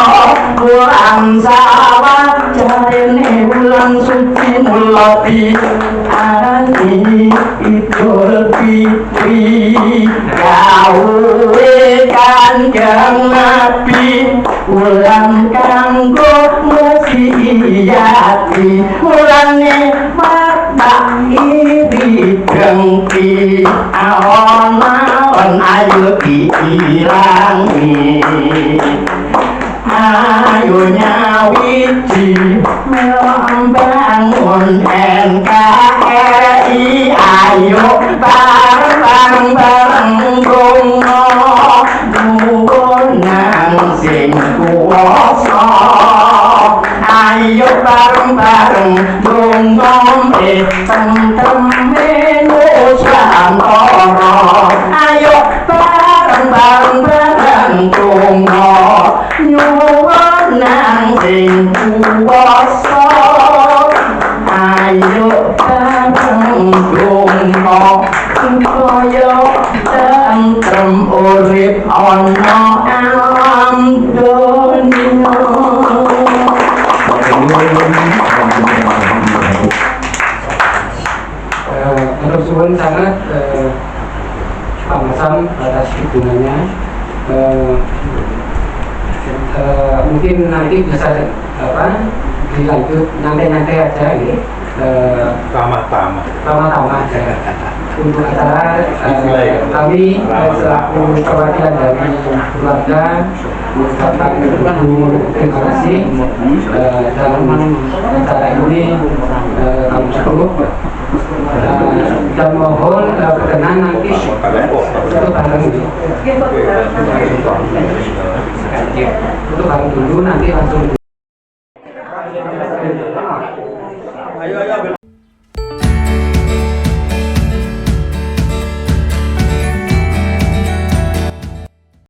bulan sawah jarene bulan suci Mulopi Ani Idul Fitri gawe Kanjeng Nabi ulang kanggo musiyati mulane mata iri dengki aon-aon ayo diilangi ayo nyawiji melong bangun NKRI ayo bareng-bareng donga nang sing kuwasa ayo bareng-bareng donga tentreme nusantara ayo bareng-bareng donga nyuwun nang sing kuwasa ayo bareng donga kaya tentrem urip ana alam dunya. Menurut suwun sangat Pak Masam atas dukungannya. Mungkin nanti bisa dilanjut nanti aja ini Tamah-tamah aja untuk acara kami selaku perwakilan dari keluarga mengucapkan terima kasih dalam acara ini kami cukup dan mohon berkenan nanti untuk bareng dulu nanti langsung